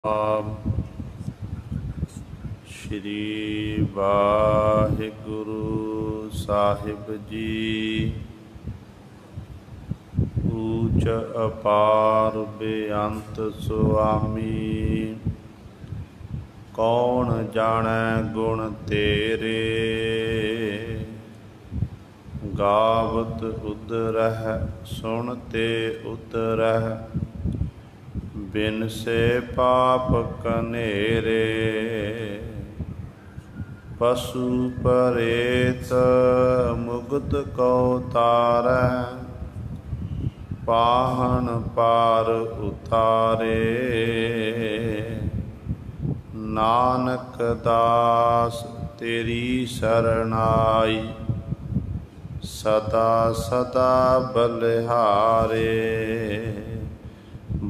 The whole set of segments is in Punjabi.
ਆਪ ਸ਼੍ਰੀ ਵਾਹਿਗੁਰੂ ਸਾਹਿਬ ਜੀ। ਊਚ ਅਪਾਰ ਬੇਅੰਤ ਸੁਆਮੀ, ਕੌਣ ਜਾਣੈ ਗੁਣ ਤੇਰੇ। ਗਾਵਤ ਉਦਰਹਿ ਸੁਣਤੇ ਉਤਰਹਿ, ਬਿਨ ਸੇ ਪਾਪ ਕਨੇਰੇ। ਪਸ਼ੂ ਪਰੇਤ ਮੁਗਤ ਕਉ ਤਾਰੈ, ਪਾਹਨ ਪਾਰ ਉਤਾਰੇ। ਨਾਨਕ ਦਾਸ ਤੇਰੀ ਸਰਣਾਈ, ਸਦਾ ਸਦਾ ਬਲਿਹਾਰੇ।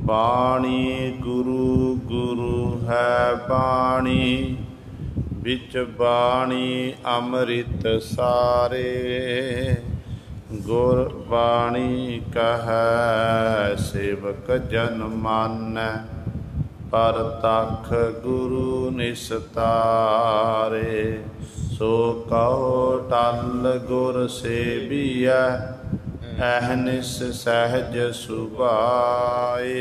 ਬਾਣੀ ਗੁਰੂ ਗੁਰੂ ਹੈ ਬਾਣੀ, ਵਿੱਚ ਬਾਣੀ ਅੰਮ੍ਰਿਤ ਸਾਰੇ। ਗੁਰ ਬਾਣੀ ਕਹੈ ਸੇਵਕ ਜਨ ਮਾਨੈ, ਪਰਤਖ ਗੁਰੂ ਨਿਸਤਾਰੇ। ਸੋ ਕਉ ਟਲ ਗੁਰ ਸੇਬੀਐ, ਅਹਨਿਸ ਸਹਿਜ ਸੁਭਾਏ।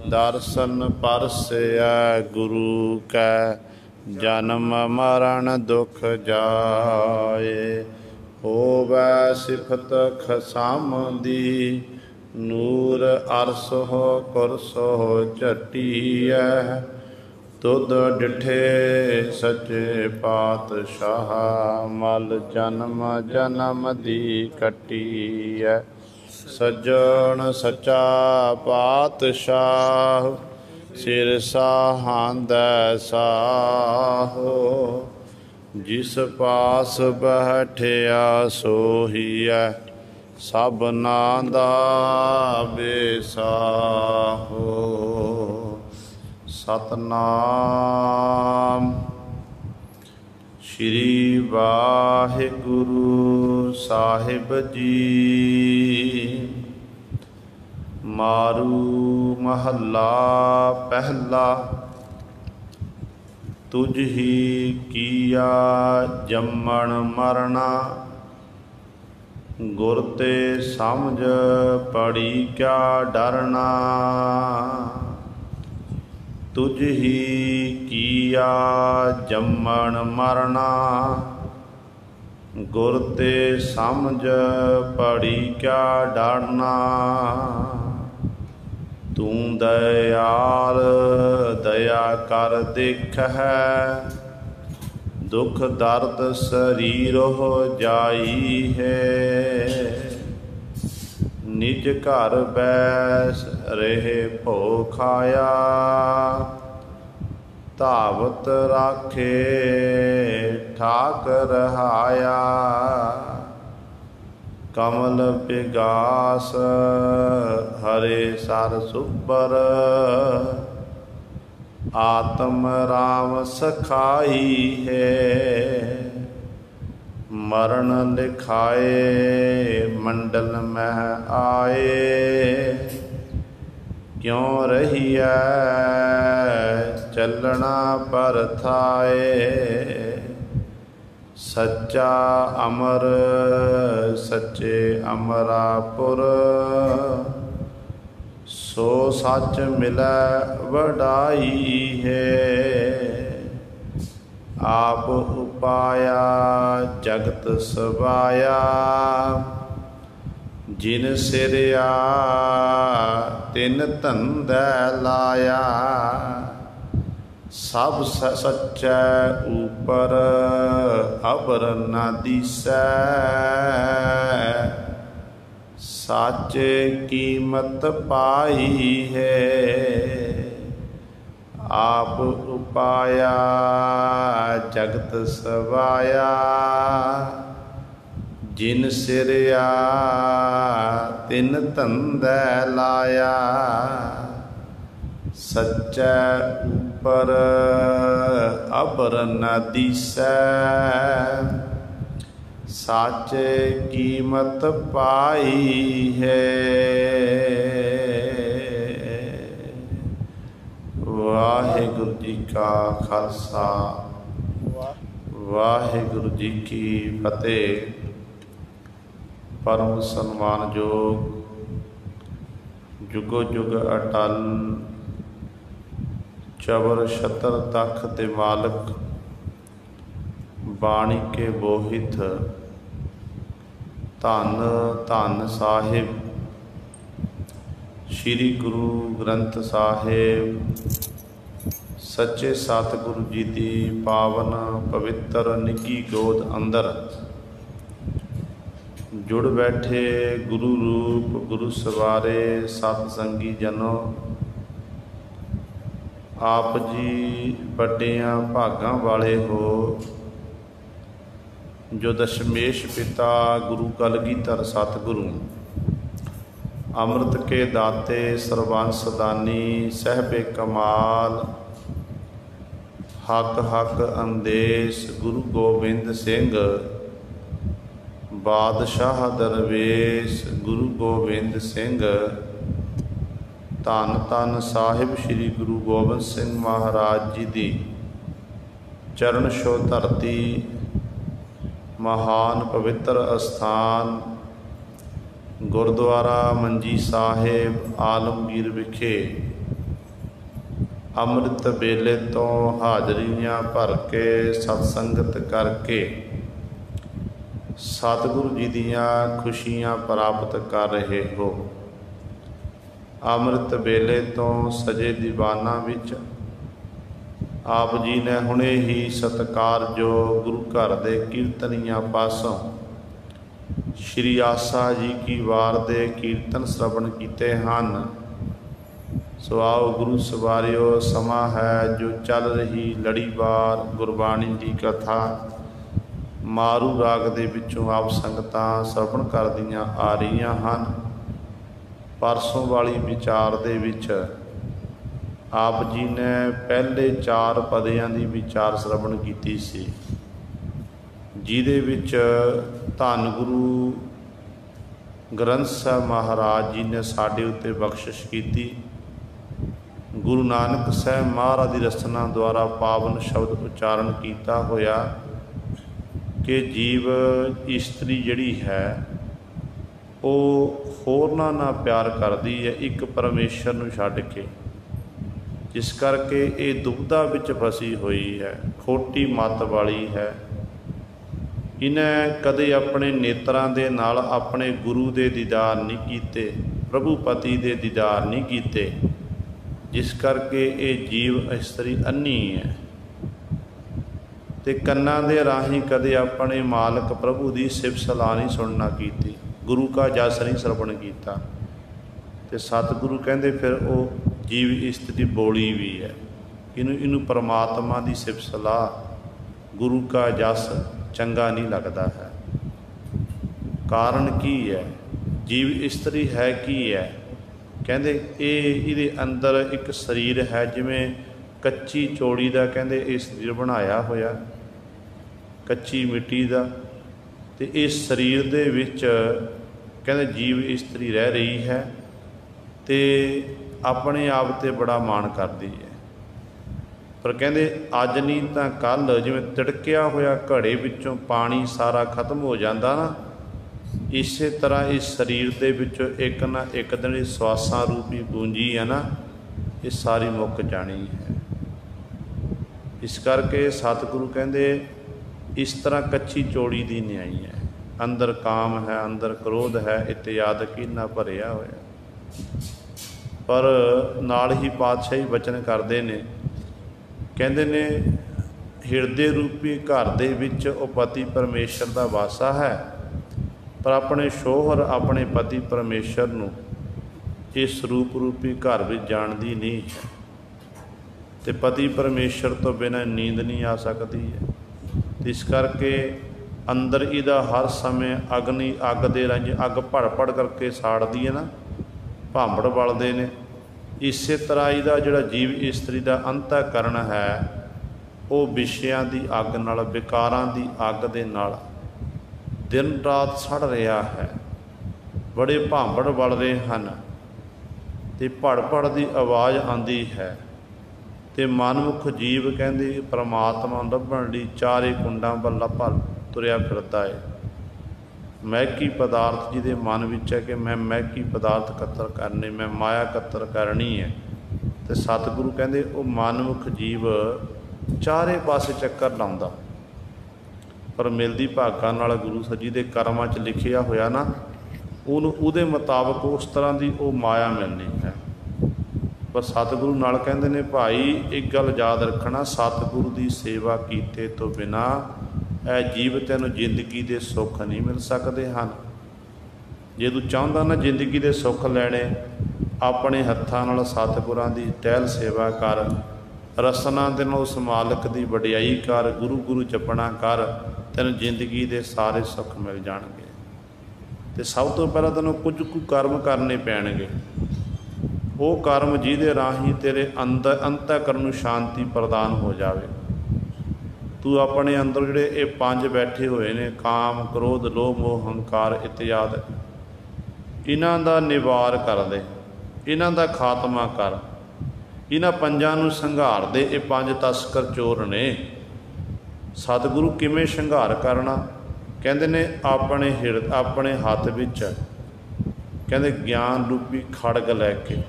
ਦਰਸ਼ਨ ਪਰਸੈ ਗੁਰੂ ਕੈ, ਜਨਮ ਮਰਨ ਦੁਖ ਜਾਏ। ਹੋਵੈ ਸਿਫਤ ਖਸਮ ਦੀ, ਨੂਰ ਅਰਸੋ ਕੁਰਸੋ ਝਟੀਐ। ਤੁਧ ਡਿਠੇ ਸੱਚੇ ਪਾਤਸ਼ਾਹ, ਮਲ ਜਨਮ ਜਨਮ ਦੀ ਕੱਟੀਐ। ਸੱਜਣ ਸੱਚਾ ਪਾਤਸ਼ਾਹ, ਸਿਰ ਸਾਹਾਂਦੈ ਸਾਹੋ। ਜਿਸ ਪਾਸ ਬੈਠਿਆ ਸੋਹੀਐ, ਸਭਨਾ ਦਾ ਬੇਸਾਹੋ। ਸਤਨਾਮ ਸ਼੍ਰੀ ਵਾਹਿਗੁਰੂ ਸਾਹਿਬ ਜੀ। ਮਾਰੂ ਮਹੱਲਾ ਪਹਿਲਾ। ਤੁਝ ਹੀ ਕੀਆ ਜੰਮਣ ਮਰਣਾ, ਗੁਰ ਤੇ ਸਮਝ ਪੜੀ ਕਿਆ ਡਰਨਾ। ਤੁਝ ਹੀ ਕੀਆ ਜੰਮਣ ਮਰਣਾ, ਗੁਰ ਤੇ ਸਮਝ ਪੜੀ ਕਿਆ ਡਰਨਾ। ਤੂੰ ਦਇਆਲ ਦਇਆ ਕਰ ਦੇਖਹਿ, ਦੁਖ ਦਰਦ ਸਰੀਰੋ ਜਾਈ ਹੈ। ਨਿਜ ਘਰ ਬੈਸ ਰਹੇ ਭੋ ਖਾਇਆ, ਧਾਵਤ ਰਾਖੇ ਠਾਕ ਰਹਾਇਆ। ਕਮਲ ਪਿਗਾਸ ਹਰੇ ਸਰ ਸੁਬਰ, ਆਤਮ ਰਾਮ ਸਖਾਈ ਹੈ। ਮਰਨ ਲਿਖਾਏ ਮੰਡਲ ਮਹਿ ਆਏ, ਕਿਉ ਰਹੀਐ ਚੱਲਣਾ ਪਰਥਾਏ। ਸੱਚਾ ਅਮਰ ਸੱਚੇ ਅਮਰਾਪੁਰ, ਸੋ ਸੱਚ ਮਿਲੈ ਵਡਾਈ ਹੈ। ਆਪ ਉਪਾਇਆ ਜਗਤ ਸਵਾਇਆ, ਜਿਨ ਸਿਰਿਆ ਤਿਨ ਧੰਦੈ ਲਾਇਆ। ਸਭ ਸੱਚੈ ਉਪਰ ਅਬਰ ਨਾ ਦੀਸੈ, ਸਾਚੇ ਕੀਮਤ ਪਾਈ ਹੈ। ਆਪ ਉਪਾਇਆ ਜਗਤ ਸਵਾਇਆ, ਜਿਨ ਸਿਰਿਆ ਤਿਨ ਧੰਦੈ ਲਾਇਆ। ਸੱਚੈ ਉਪਰ ਅਬਰ ਨਾ ਦੀਸੈ, ਸਾਚੇ ਕੀਮਤ ਪਾਈ ਹੈ। ਵਾਹਿਗੁਰੂ ਜੀ ਕਾ ਖਾਲਸਾ ਵਾਹਿਗੁਰੂ ਜੀ ਕੀ ਫਤਿਹ। ਪਰਮ ਸਨਮਾਨਯੋਗ ਜੁਗੋ ਜੁਗ ਅਟਲ ਚਬਰ ਛਤਰ ਤਖ਼ ਦੇ ਮਾਲਕ ਬਾਣੀ ਕੇ ਬੋਹਿਤ ਧੰਨ ਧੰਨ ਸਾਹਿਬ ਸ਼੍ਰੀ ਗੁਰੂ ਗ੍ਰੰਥ ਸਾਹਿਬ ਸੱਚੇ ਸਤਿਗੁਰੂ ਜੀ ਦੀ ਪਾਵਨ ਪਵਿੱਤਰ ਨਿੱਘੀ ਗੋਦ ਅੰਦਰ ਜੁੜ ਬੈਠੇ ਗੁਰੂ ਰੂਪ ਗੁਰੂ ਸਵਾਰੇ ਸਤ ਸੰਗੀ ਜਨੋ, ਆਪ ਜੀ ਵੱਡਿਆਂ ਭਾਗਾਂ ਵਾਲੇ ਹੋ ਜੋ ਦਸ਼ਮੇਸ਼ ਪਿਤਾ ਗੁਰੂ ਕਲਗੀਧਰ ਸਤਿਗੁਰੂ ਅੰਮ੍ਰਿਤ ਕੇ ਦਾਤੇ ਸਰਬੰਸ ਦਾਨੀ ਸਹਿਬੇ ਕਮਾਲ ਹੱਕ ਹੱਕ ਅੰਦੇਸ਼ ਗੁਰੂ ਗੋਬਿੰਦ ਸਿੰਘ ਬਾਦਸ਼ਾਹ ਦਰਵੇਸ਼ ਗੁਰੂ ਗੋਬਿੰਦ ਸਿੰਘ ਧੰਨ ਧੰਨ ਸਾਹਿਬ ਸ੍ਰੀ ਗੁਰੂ ਗੋਬਿੰਦ ਸਿੰਘ ਮਹਾਰਾਜ ਜੀ ਦੀ ਚਰਨ ਛੋਹ ਧਰਤੀ ਮਹਾਨ ਪਵਿੱਤਰ ਅਸਥਾਨ ਗੁਰਦੁਆਰਾ ਮੰਜੀ ਸਾਹਿਬ ਆਲਮਗੀਰ ਵਿਖੇ ਅੰਮ੍ਰਿਤ ਵੇਲੇ ਤੋਂ ਹਾਜ਼ਰੀਆਂ ਭਰ ਕੇ ਸਤ ਸੰਗਤ ਕਰਕੇ ਸਤਿਗੁਰੂ ਜੀ ਦੀਆਂ ਖੁਸ਼ੀਆਂ ਪ੍ਰਾਪਤ ਕਰ ਰਹੇ ਹੋ। ਅੰਮ੍ਰਿਤ ਵੇਲੇ ਤੋਂ ਸਜੇ ਦੀਵਾਨਾਂ ਵਿੱਚ ਆਪ ਜੀ ਨੇ ਹੁਣੇ ਹੀ ਸਤਿਕਾਰਯੋਗ ਗੁਰੂ ਘਰ ਦੇ ਕੀਰਤਨੀਆਂ ਪਾਸੋਂ ਸ਼੍ਰੀ ਆਸਾ ਜੀ ਕੀ ਵਾਰ ਦੇ ਕੀਰਤਨ ਸ਼ਰਵਣ ਕੀਤੇ ਹਨ। ਸੋ ਆਓ ਗੁਰੂ ਸਵਾਰਿਓ, ਸਮਾਂ ਹੈ ਜੋ ਚੱਲ ਰਹੀ ਲੜੀਵਾਰ ਗੁਰਬਾਣੀ ਦੀ ਕਥਾ ਮਾਰੂ ਰਾਗ ਦੇ ਵਿੱਚੋਂ ਆਪ ਸੰਗਤਾਂ ਸ਼ਰਵਣ ਕਰਦੀਆਂ ਆ ਰਹੀਆਂ ਹਨ। ਪਰਸੋਂ ਵਾਲੀ ਵਿਚਾਰ ਦੇ ਵਿੱਚ ਆਪ ਜੀ ਨੇ ਪਹਿਲੇ 4 ਪਦਿਆਂ ਦੀ ਵਿਚਾਰ ਸ਼ਰਵਣ ਕੀਤੀ ਸੀ, ਜਿਹਦੇ ਵਿੱਚ ਧੰਨ ਗੁਰੂ ਗ੍ਰੰਥ ਸਾਹਿਬ ਮਹਾਰਾਜ ਜੀ ਨੇ ਸਾਡੇ ਉੱਤੇ ਬਖਸ਼ਿਸ਼ ਕੀਤੀ। ਗੁਰੂ ਨਾਨਕ ਸਾਹਿਬ ਮਹਾਰਾਜ ਦੀ ਰਚਨਾ ਦੁਆਰਾ ਪਾਵਨ ਸ਼ਬਦ ਉਚਾਰਨ ਕੀਤਾ ਹੋਇਆ ਕਿ ਜੀਵ ਇਸਤਰੀ ਜਿਹੜੀ ਹੈ ਉਹ ਹੋਰਨਾਂ ਨਾਲ ਪਿਆਰ ਕਰਦੀ ਹੈ ਇੱਕ ਪਰਮੇਸ਼ਰ ਨੂੰ ਛੱਡ ਕੇ, ਜਿਸ ਕਰਕੇ ਇਹ ਦੁਬਿਧਾ ਵਿੱਚ ਫਸੀ ਹੋਈ ਹੈ, ਖੋਟੀ ਮੱਤ ਵਾਲੀ ਹੈ। ਇਹਨੇ ਕਦੇ ਆਪਣੇ ਨੇਤਰਾਂ ਦੇ ਨਾਲ ਆਪਣੇ ਗੁਰੂ ਦੇ ਦੀਦਾਰ ਨਹੀਂ ਕੀਤੇ, ਪ੍ਰਭੂ ਪਤੀ ਦੇ ਦੀਦਾਰ ਨਹੀਂ ਕੀਤੇ, ਜਿਸ ਕਰਕੇ ਇਹ ਜੀਵ ਇਸਤਰੀ ਅੰਨੀ ਹੈ ਤੇ ਕੰਨਾਂ ਦੇ ਰਾਹੀਂ ਕਦੇ ਆਪਣੇ ਮਾਲਕ ਪ੍ਰਭੂ ਦੀ ਸਿਫਤ ਸਲਾਹ ਨਹੀਂ ਸੁਣਨਾ ਕੀਤੀ, ਗੁਰੂ ਕਾ ਜਸ ਨਹੀਂ ਸਰਵਣ ਕੀਤਾ। ਤੇ ਸਤਿਗੁਰੂ ਕਹਿੰਦੇ ਫਿਰ ਉਹ ਜੀਵ ਇਸਤਰੀ ਬੋਲੀ ਵੀ ਹੈ, ਇਹਨੂੰ ਪਰਮਾਤਮਾ ਦੀ ਸਿਫਤ ਸਲਾਹ ਗੁਰੂ ਕਾ ਜਸ ਚੰਗਾ ਨਹੀਂ ਲੱਗਦਾ ਹੈ। ਕਾਰਨ ਕੀ ਹੈ? ਜੀਵ ਇਸਤਰੀ ਹੈ ਕੀ ਹੈ? ਕਹਿੰਦੇ ਇਹਦੇ ਅੰਦਰ ਇੱਕ ਸਰੀਰ ਹੈ, ਜਿਵੇਂ ਕੱਚੀ ਚੌੜੀ ਦਾ ਕਹਿੰਦੇ ਇਹ ਸਰੀਰ ਬਣਾਇਆ ਹੋਇਆ, ਕੱਚੀ ਮਿੱਟੀ ਦਾ, ਤੇ ਇਸ ਸਰੀਰ ਦੇ ਵਿੱਚ ਕਹਿੰਦੇ ਜੀਵ ਇਸਤਰੀ ਰਹਿ ਰਹੀ ਹੈ ਤੇ ਆਪਣੇ ਆਪ 'ਤੇ ਬੜਾ ਮਾਣ ਕਰਦੀ ਹੈ। ਪਰ ਕਹਿੰਦੇ ਅੱਜ ਨਹੀਂ ਤਾਂ ਕੱਲ੍ਹ ਜਿਵੇਂ ਤਿੜਕਿਆ ਹੋਇਆ ਘੜੇ ਵਿੱਚੋਂ ਪਾਣੀ ਸਾਰਾ ਖਤਮ ਹੋ ਜਾਂਦਾ ਨਾ, ਇਸੇ ਤਰ੍ਹਾਂ ਇਸ ਸਰੀਰ ਦੇ ਵਿੱਚੋਂ ਇੱਕ ਨਾ ਇੱਕ ਦਿਨ ਇਹ ਸਵਾਸਾਂ ਰੂਪੀ ਪੂੰਜੀ ਹੈ ਨਾ, ਇਹ ਸਾਰੀ ਮੁੱਕ ਜਾਣੀ ਹੈ। ਇਸ ਕਰਕੇ ਸਤਿਗੁਰੂ ਕਹਿੰਦੇ ਇਸ ਤਰ੍ਹਾਂ ਕੱਚੀ ਚੌੜੀ ਦੀ ਨਿਆਈ ਹੈ, ਅੰਦਰ ਕਾਮ ਹੈ, ਅੰਦਰ ਕ੍ਰੋਧ ਹੈ, ਇਤਿਆਦਿ ਕੀਨਾ ਭਰਿਆ ਹੋਇਆ। ਪਰ ਨਾਲ ਹੀ ਪਾਤਸ਼ਾਹੀ ਬਚਨ ਕਰਦੇ ਨੇ, ਕਹਿੰਦੇ ਨੇ ਹਿਰਦੇ ਰੂਪੀ ਘਰ ਦੇ ਵਿੱਚ ਉਹ ਪਤੀ ਪਰਮੇਸ਼ਰ ਦਾ ਵਾਸਾ ਹੈ, ਪਰ ਆਪਣੇ ਸ਼ੋਹਰ ਆਪਣੇ ਪਤੀ ਪਰਮੇਸ਼ਰ ਨੂੰ ਇਸ ਰੂਪ ਰੂਪੀ ਘਰ ਵਿੱਚ ਜਾਣਦੀ ਨਹੀਂ ਹੈ। ਤੇ ਪਤੀ ਪਰਮੇਸ਼ਰ ਤੋਂ ਬਿਨਾਂ ਨੀਂਦ ਨਹੀਂ ਆ ਸਕਦੀ ਹੈ। ਇਸ ਕਰਕੇ ਅੰਦਰ ਇਹਦਾ ਹਰ ਸਮੇਂ ਅਗਨੀ ਅੱਗ ਦੇ ਰਾਹੀਂ ਅੱਗ ਭੜ ਭੜ ਕਰਕੇ ਸਾੜਦੀ ਹੈ ਨਾ, ਭਾਂਬੜ ਬਲਦੇ ਨੇ। ਇਸੇ ਤਰ੍ਹਾਂ ਇਹਦਾ ਜਿਹੜਾ ਜੀਵ ਇਸਤਰੀ ਦਾ ਅੰਤःਕਰਣ ਹੈ ਉਹ ਵਿਸ਼ਿਆਂ ਦੀ ਅੱਗ ਨਾਲ, ਵਿਕਾਰਾਂ ਦੀ ਅੱਗ ਦੇ ਨਾਲ ਦਿਨ ਰਾਤ ਸੜ ਰਿਹਾ ਹੈ, ਬੜੇ ਭਾਂਬੜ ਬਲ ਰਹੇ ਹਨ ਤੇ ਭੜ ਭੜ ਦੀ ਆਵਾਜ਼ ਆਉਂਦੀ ਹੈ। ਤੇ ਮਨਮੁਖ ਜੀਵ ਕਹਿੰਦੇ ਪਰਮਾਤਮਾ ਨੂੰ ਲੱਭਣ ਲਈ ਚਾਰੇ ਕੁੰਡਾਂ ਵੱਲ ਭਲ ਤੁਰਿਆ ਫਿਰਦਾ ਹੈ। ਮਹਿਕੀ ਪਦਾਰਥ ਜਿਹਦੇ ਮਨ ਵਿੱਚ ਹੈ ਕਿ ਮੈਂ ਮਹਿਕੀ ਪਦਾਰਥ ਇਕੱਤਰ ਕਰਨੇ, ਮੈਂ ਮਾਇਆ ਇਕੱਤਰ ਕਰਨੀ ਹੈ। ਤੇ ਸਤਿਗੁਰੂ ਕਹਿੰਦੇ ਉਹ ਮਨਮੁਖ ਜੀਵ ਚਾਰੇ ਪਾਸੇ ਚੱਕਰ ਲਾਉਂਦਾ, ਪਰ ਮਿਲਦੀ ਭਾਗਾਂ ਨਾਲ ਗੁਰੂ ਸੱਜੀ ਦੇ ਕਰਮਾਂ 'ਚ ਲਿਖਿਆ ਹੋਇਆ ਨਾ, ਉਹਨੂੰ ਉਹਦੇ ਮੁਤਾਬਕ ਉਸ ਤਰ੍ਹਾਂ ਦੀ ਉਹ ਮਾਇਆ ਮਿਲਣੀ ਹੈ। ਪਰ ਸਤਿਗੁਰੂ ਨਾਲ ਕਹਿੰਦੇ ਨੇ ਭਾਈ ਇੱਕ ਗੱਲ ਯਾਦ ਰੱਖਣਾ, ਸਤਿਗੁਰੂ ਦੀ ਸੇਵਾ ਕੀਤੇ ਤੋਂ ਬਿਨਾਂ ਇਹ ਜੀਵ ਤੈਨੂੰ ਜ਼ਿੰਦਗੀ ਦੇ ਸੁੱਖ ਨਹੀਂ ਮਿਲ ਸਕਦੇ ਹਨ। ਜੇ ਤੂੰ ਚਾਹੁੰਦਾ ਨਾ ਜ਼ਿੰਦਗੀ ਦੇ ਸੁੱਖ ਲੈਣੇ, ਆਪਣੇ ਹੱਥਾਂ ਨਾਲ ਸਤਿਗੁਰਾਂ ਦੀ ਟਹਿਲ ਸੇਵਾ ਕਰ, ਰਸਨਾ ਦੇ ਨਾਲ ਉਸ ਮਾਲਕ ਦੀ ਵਡਿਆਈ ਕਰ, ਗੁਰੂ ਗੁਰੂ ਜਪਣਾ ਕਰ, ਤੈਨੂੰ ਜ਼ਿੰਦਗੀ ਦੇ ਸਾਰੇ ਸੁੱਖ ਮਿਲ ਜਾਣਗੇ। ਤੇ ਸਭ ਤੋਂ ਪਹਿਲਾਂ ਤੈਨੂੰ ਕੁਝ ਕੁ ਕਰਮ ਕਰਨੇ ਪੈਣਗੇ। ਉਹ ਕਰਮ ਜਿਹਦੇ ਰਾਹੀਂ ਤੇਰੇ ਅੰਤःਕਰਨ ਨੂੰ ਸ਼ਾਂਤੀ ਪ੍ਰਦਾਨ ਹੋ ਜਾਵੇ। ਤੂੰ ਆਪਣੇ ਅੰਦਰ ਜਿਹੜੇ ਇਹ ਪੰਜ ਬੈਠੇ ਹੋਏ ਨੇ, ਕਾਮ, ਕ੍ਰੋਧ, ਲੋਭ, ਮੋਹ, ਹੰਕਾਰ ਇਤਿਆਦਿ, ਇਹਨਾਂ ਦਾ ਨਿਵਾਰ ਕਰ ਦੇ, ਇਹਨਾਂ ਦਾ ਖਾਤਮਾ ਕਰ, ਇਹਨਾਂ ਪੰਜਾਂ ਨੂੰ ਸੰਘਾਰ ਦੇ। ਇਹ ਪੰਜ ਤਸਕਰ ਚੋਰ ਨੇ। ਸਤਿਗੁਰੂ ਕਿਵੇਂ ਸੰਘਾਰ ਕਰਨਾ? ਕਹਿੰਦੇ ਨੇ ਆਪਣੇ ਹੱਥ ਵਿੱਚ ਕਹਿੰਦੇ ਗਿਆਨ ਰੂਪੀ ਖੜਗ ਲੈ ਕੇ,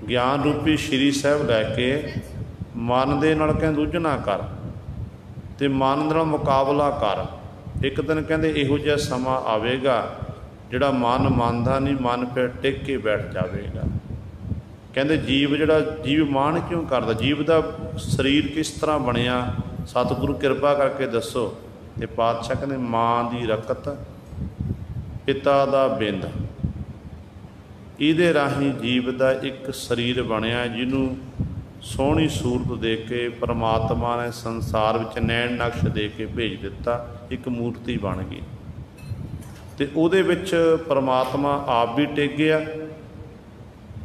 ਗਿਆਨ ਰੂਪੀ ਸ਼੍ਰੀ ਸਾਹਿਬ ਲੈ ਕੇ ਮਨ ਦੇ ਨਾਲ ਕਹਿੰਦੇ ਰੁਝਣਾ ਕਰ ਤੇ ਮਨ ਨਾਲ ਮੁਕਾਬਲਾ ਕਰ। ਇੱਕ ਦਿਨ ਕਹਿੰਦੇ ਇਹੋ ਜਿਹਾ ਸਮਾਂ ਆਵੇਗਾ ਜਿਹੜਾ ਮਨ ਮੰਨਦਾ ਨਹੀਂ, ਮਨ ਫਿਰ ਟਿਕ ਕੇ ਬੈਠ ਜਾਵੇਗਾ। ਕਹਿੰਦੇ ਜੀਵ ਮਾਣ ਕਿਉਂ ਕਰਦਾ? ਜੀਵ ਦਾ ਸਰੀਰ ਕਿਸ ਤਰ੍ਹਾਂ ਬਣਿਆ? ਸਤਿਗੁਰੂ ਕਿਰਪਾ ਕਰਕੇ ਦੱਸੋ। ਤੇ ਪਾਤਸ਼ਾਹ ਕਹਿੰਦੇ ਮਾਂ ਦੀ ਰਕਤ, ਪਿਤਾ ਦਾ ਬਿੰਦ, ਇਹਦੇ ਰਾਹੀਂ ਜੀਵ ਦਾ ਇੱਕ ਸਰੀਰ ਬਣਿਆ, ਜਿਹਨੂੰ ਸੋਹਣੀ ਸੂਰਤ ਦੇ ਕੇ ਪਰਮਾਤਮਾ ਨੇ ਸੰਸਾਰ ਵਿੱਚ ਨੈਣ ਨਕਸ਼ ਦੇ ਕੇ ਭੇਜ ਦਿੱਤਾ। ਇੱਕ ਮੂਰਤੀ ਬਣ ਗਈ ਤੇ ਉਹਦੇ ਵਿੱਚ ਪਰਮਾਤਮਾ ਆਪ ਵੀ ਟਿਕ ਗਿਆ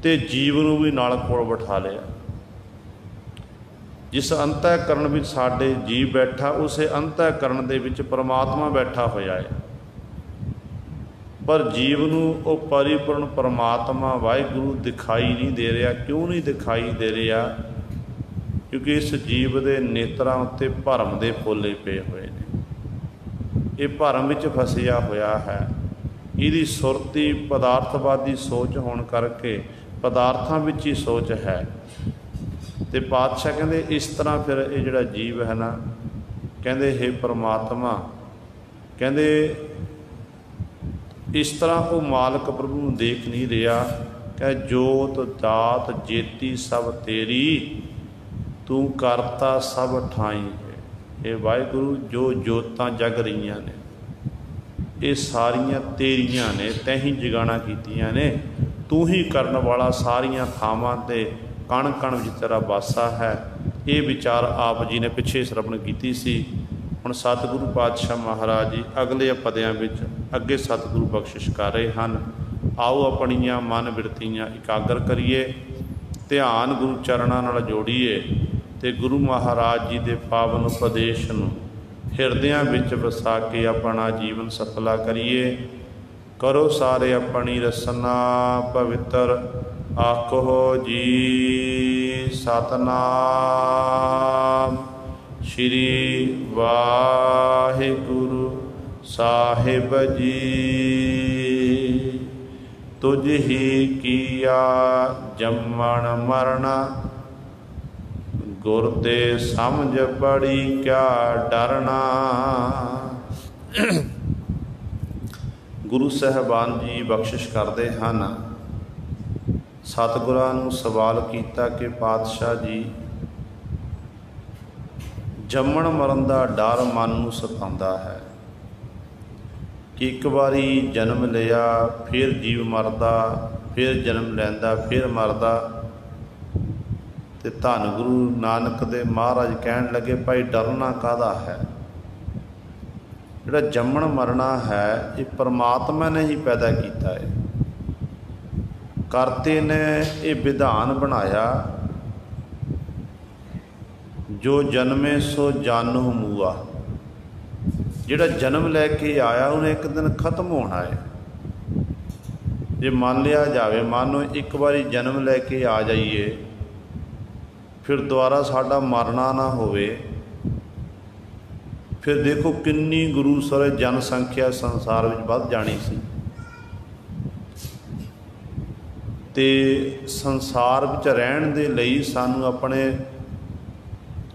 ਤੇ ਜੀਵ ਨੂੰ ਵੀ ਨਾਲ ਕੋਲ ਬਿਠਾ ਲਿਆ। ਜਿਸ ਅੰਤःਕਰਨ ਵਿੱਚ ਸਾਡੇ ਜੀਵ ਬੈਠਾ, ਉਸੇ ਅੰਤःਕਰਨ ਦੇ ਵਿੱਚ ਪਰਮਾਤਮਾ ਬੈਠਾ ਹੋਇਆ ਹੈ। ਪਰ ਜੀਵ ਨੂੰ ਉਹ ਪਰਿਪੂਰਨ ਪਰਮਾਤਮਾ ਵਾਹਿਗੁਰੂ ਦਿਖਾਈ ਨਹੀਂ ਦੇ ਰਿਹਾ। ਕਿਉਂ ਨਹੀਂ ਦਿਖਾਈ ਦੇ ਰਿਹਾ? ਕਿਉਂਕਿ ਇਸ ਜੀਵ ਦੇ ਨੇਤਰਾਂ ਉੱਤੇ ਭਰਮ ਦੇ ਫੋਲੇ ਪਏ ਹੋਏ ਨੇ। ਇਹ ਭਰਮ ਵਿੱਚ ਫਸਿਆ ਹੋਇਆ ਹੈ। ਇਹਦੀ ਸੁਰਤੀ ਪਦਾਰਥਵਾਦੀ ਸੋਚ ਹੋਣ ਕਰਕੇ ਪਦਾਰਥਾਂ ਵਿੱਚ ਹੀ ਸੋਚ ਹੈ। ਤੇ ਪਾਤਸ਼ਾਹ ਕਹਿੰਦੇ ਇਸ ਤਰ੍ਹਾਂ ਫਿਰ ਇਹ ਜਿਹੜਾ ਜੀਵ ਹੈ ਨਾ, ਕਹਿੰਦੇ ਹੇ ਪਰਮਾਤਮਾ, ਕਹਿੰਦੇ ਇਸ ਤਰ੍ਹਾਂ ਉਹ ਮਾਲਕ ਪ੍ਰਭੂ ਨੂੰ ਦੇਖ ਨਹੀਂ ਰਿਹਾ। ਕਹੇ ਜੋਤ ਦਾਤ ਜੇਤੀ ਸਭ ਤੇਰੀ, ਤੂੰ ਕਰਤਾ ਸਭ ਠਾਈ ਹੈ। ਇਹ ਵਾਹਿਗੁਰੂ ਜੋ ਜੋਤਾਂ ਜਗ ਰਹੀਆਂ ਨੇ ਇਹ ਸਾਰੀਆਂ ਤੇਰੀਆਂ ਨੇ, ਤੈਂ ਹੀ ਜਗਾਣਾ ਕੀਤੀਆਂ ਨੇ। ਤੂੰ ਹੀ ਕਰਨ ਵਾਲਾ, ਸਾਰੀਆਂ ਥਾਵਾਂ 'ਤੇ ਕਣ ਕਣ ਵਿੱਚ ਤੇਰਾ ਵਾਸਾ ਹੈ। ਇਹ ਵਿਚਾਰ ਆਪ ਜੀ ਨੇ ਪਿੱਛੇ ਸ਼ਰਵਣ ਕੀਤੀ ਸੀ। ਹੁਣ ਸਤਿਗੁਰੂ ਪਾਤਸ਼ਾਹ ਮਹਾਰਾਜ ਜੀ ਅਗਲੇ ਪਦਿਆਂ ਵਿੱਚ ਅੱਗੇ ਸਤਿਗੁਰੂ ਬਖਸ਼ਿਸ਼ ਕਰ ਰਹੇ ਹਨ। ਆਓ ਆਪਣੀਆਂ ਮਨ ਬਿਰਤੀਆਂ ਇਕਾਗਰ ਕਰੀਏ, ਧਿਆਨ ਗੁਰੂ ਚਰਨਾਂ ਨਾਲ ਜੋੜੀਏ ਤੇ ਗੁਰੂ ਮਹਾਰਾਜ ਜੀ ਦੇ ਪਾਵਨ ਉਪਦੇਸ਼ ਨੂੰ ਹਿਰਦਿਆਂ ਵਿੱਚ ਵਸਾ ਕੇ ਆਪਣਾ ਜੀਵਨ ਸਫਲਾ ਕਰੀਏ। ਕਰੋ ਸਾਰੇ ਆਪਣੀ ਰਸਨਾ ਪਵਿੱਤਰ, ਆਖੋ ਜੀ ਸਤਨਾਮ ਸ਼੍ਰੀ ਵਾਹਿਗੁਰੂ ਸਾਹਿਬ ਜੀ। ਤੁਝ ਹੀ ਕੀਆ ਜੰਮਣ ਮਰਨਾ, ਗੁਰ ਤੇ ਸਮਝ ਬੜੀ ਕਿਆ ਡਰਨਾ। ਗੁਰੂ ਸਾਹਿਬਾਨ ਜੀ ਬਖਸ਼ਿਸ਼ ਕਰਦੇ ਹਨ। ਸਤਿਗੁਰਾਂ ਨੂੰ ਸਵਾਲ ਕੀਤਾ ਕਿ ਪਾਤਸ਼ਾਹ ਜੀ, ਜੰਮਣ ਮਰਨ ਦਾ ਡਰ ਮਨ ਨੂੰ ਸਤਾਉਂਦਾ ਹੈ ਕਿ ਇੱਕ ਵਾਰੀ ਜਨਮ ਲਿਆ, ਫਿਰ ਜੀਵ ਮਰਦਾ, ਫਿਰ ਜਨਮ ਲੈਂਦਾ, ਫਿਰ ਮਰਦਾ। ਤੇ ਧੰਨ ਗੁਰੂ ਨਾਨਕ ਦੇ ਮਹਾਰਾਜ ਕਹਿਣ ਲੱਗੇ ਭਾਈ ਡਰਨਾ ਕਾਹਦਾ ਹੈ? ਜਿਹੜਾ ਜੰਮਣ ਮਰਨਾ ਹੈ ਇਹ ਪਰਮਾਤਮਾ ਨੇ ਹੀ ਪੈਦਾ ਕੀਤਾ ਹੈ। ਕਰਤੇ ਨੇ ਇਹ ਵਿਧਾਨ ਬਣਾਇਆ, ਜੋ ਜਨਮੇ ਸੋ ਜਾਨੁ ਮੂਆ। ਜਿਹੜਾ ਜਨਮ ਲੈ ਕੇ ਆਇਆ ਉਹਨੇ ਇੱਕ ਦਿਨ ਖਤਮ ਹੋਣਾ ਹੈ। ਜੇ ਮੰਨ ਲਿਆ ਜਾਵੇ, ਮਾਨੋ ਇੱਕ ਵਾਰੀ ਜਨਮ ਲੈ ਕੇ ਆ ਜਾਈਏ फिर दुबारा साडा मरना ना होवे। फिर देखो किन्नी गुरु सर जनसंख्या संसार में वध जानी सी, ते संसार विच रहण दे लई सानू अपने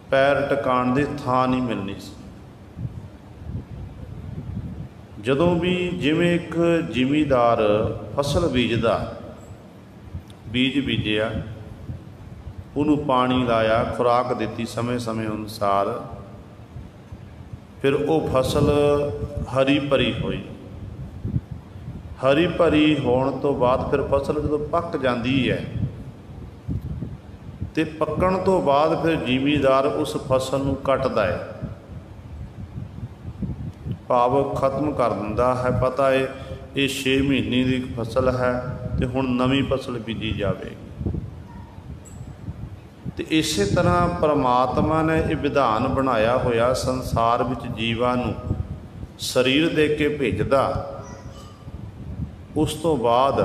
पैर टकाण दे थां नहीं मिलनी सी। जदों भी जिवें एक जिमीदार फसल बीजदा, बीज बीजिया, उन्होंने पानी लाया, खुराक दी समय समय अनुसार, फिर वो फसल हरी भरी हुई। हरी भरी होने तो बाद फिर फसल जो पक जाती है, तो पकण तो बाद फिर जिमीदार उस फसल को कटदा है, भाव खत्म कर दिंदा है। पता है ये 6 महीने की फसल है, तो हुण नवीं फसल बीजी जावेगी। तो इस तरह परमात्मा ने ये विधान बनाया होया, संसार विच जीवां नूं शरीर दे के भेजदा, उस तो बाद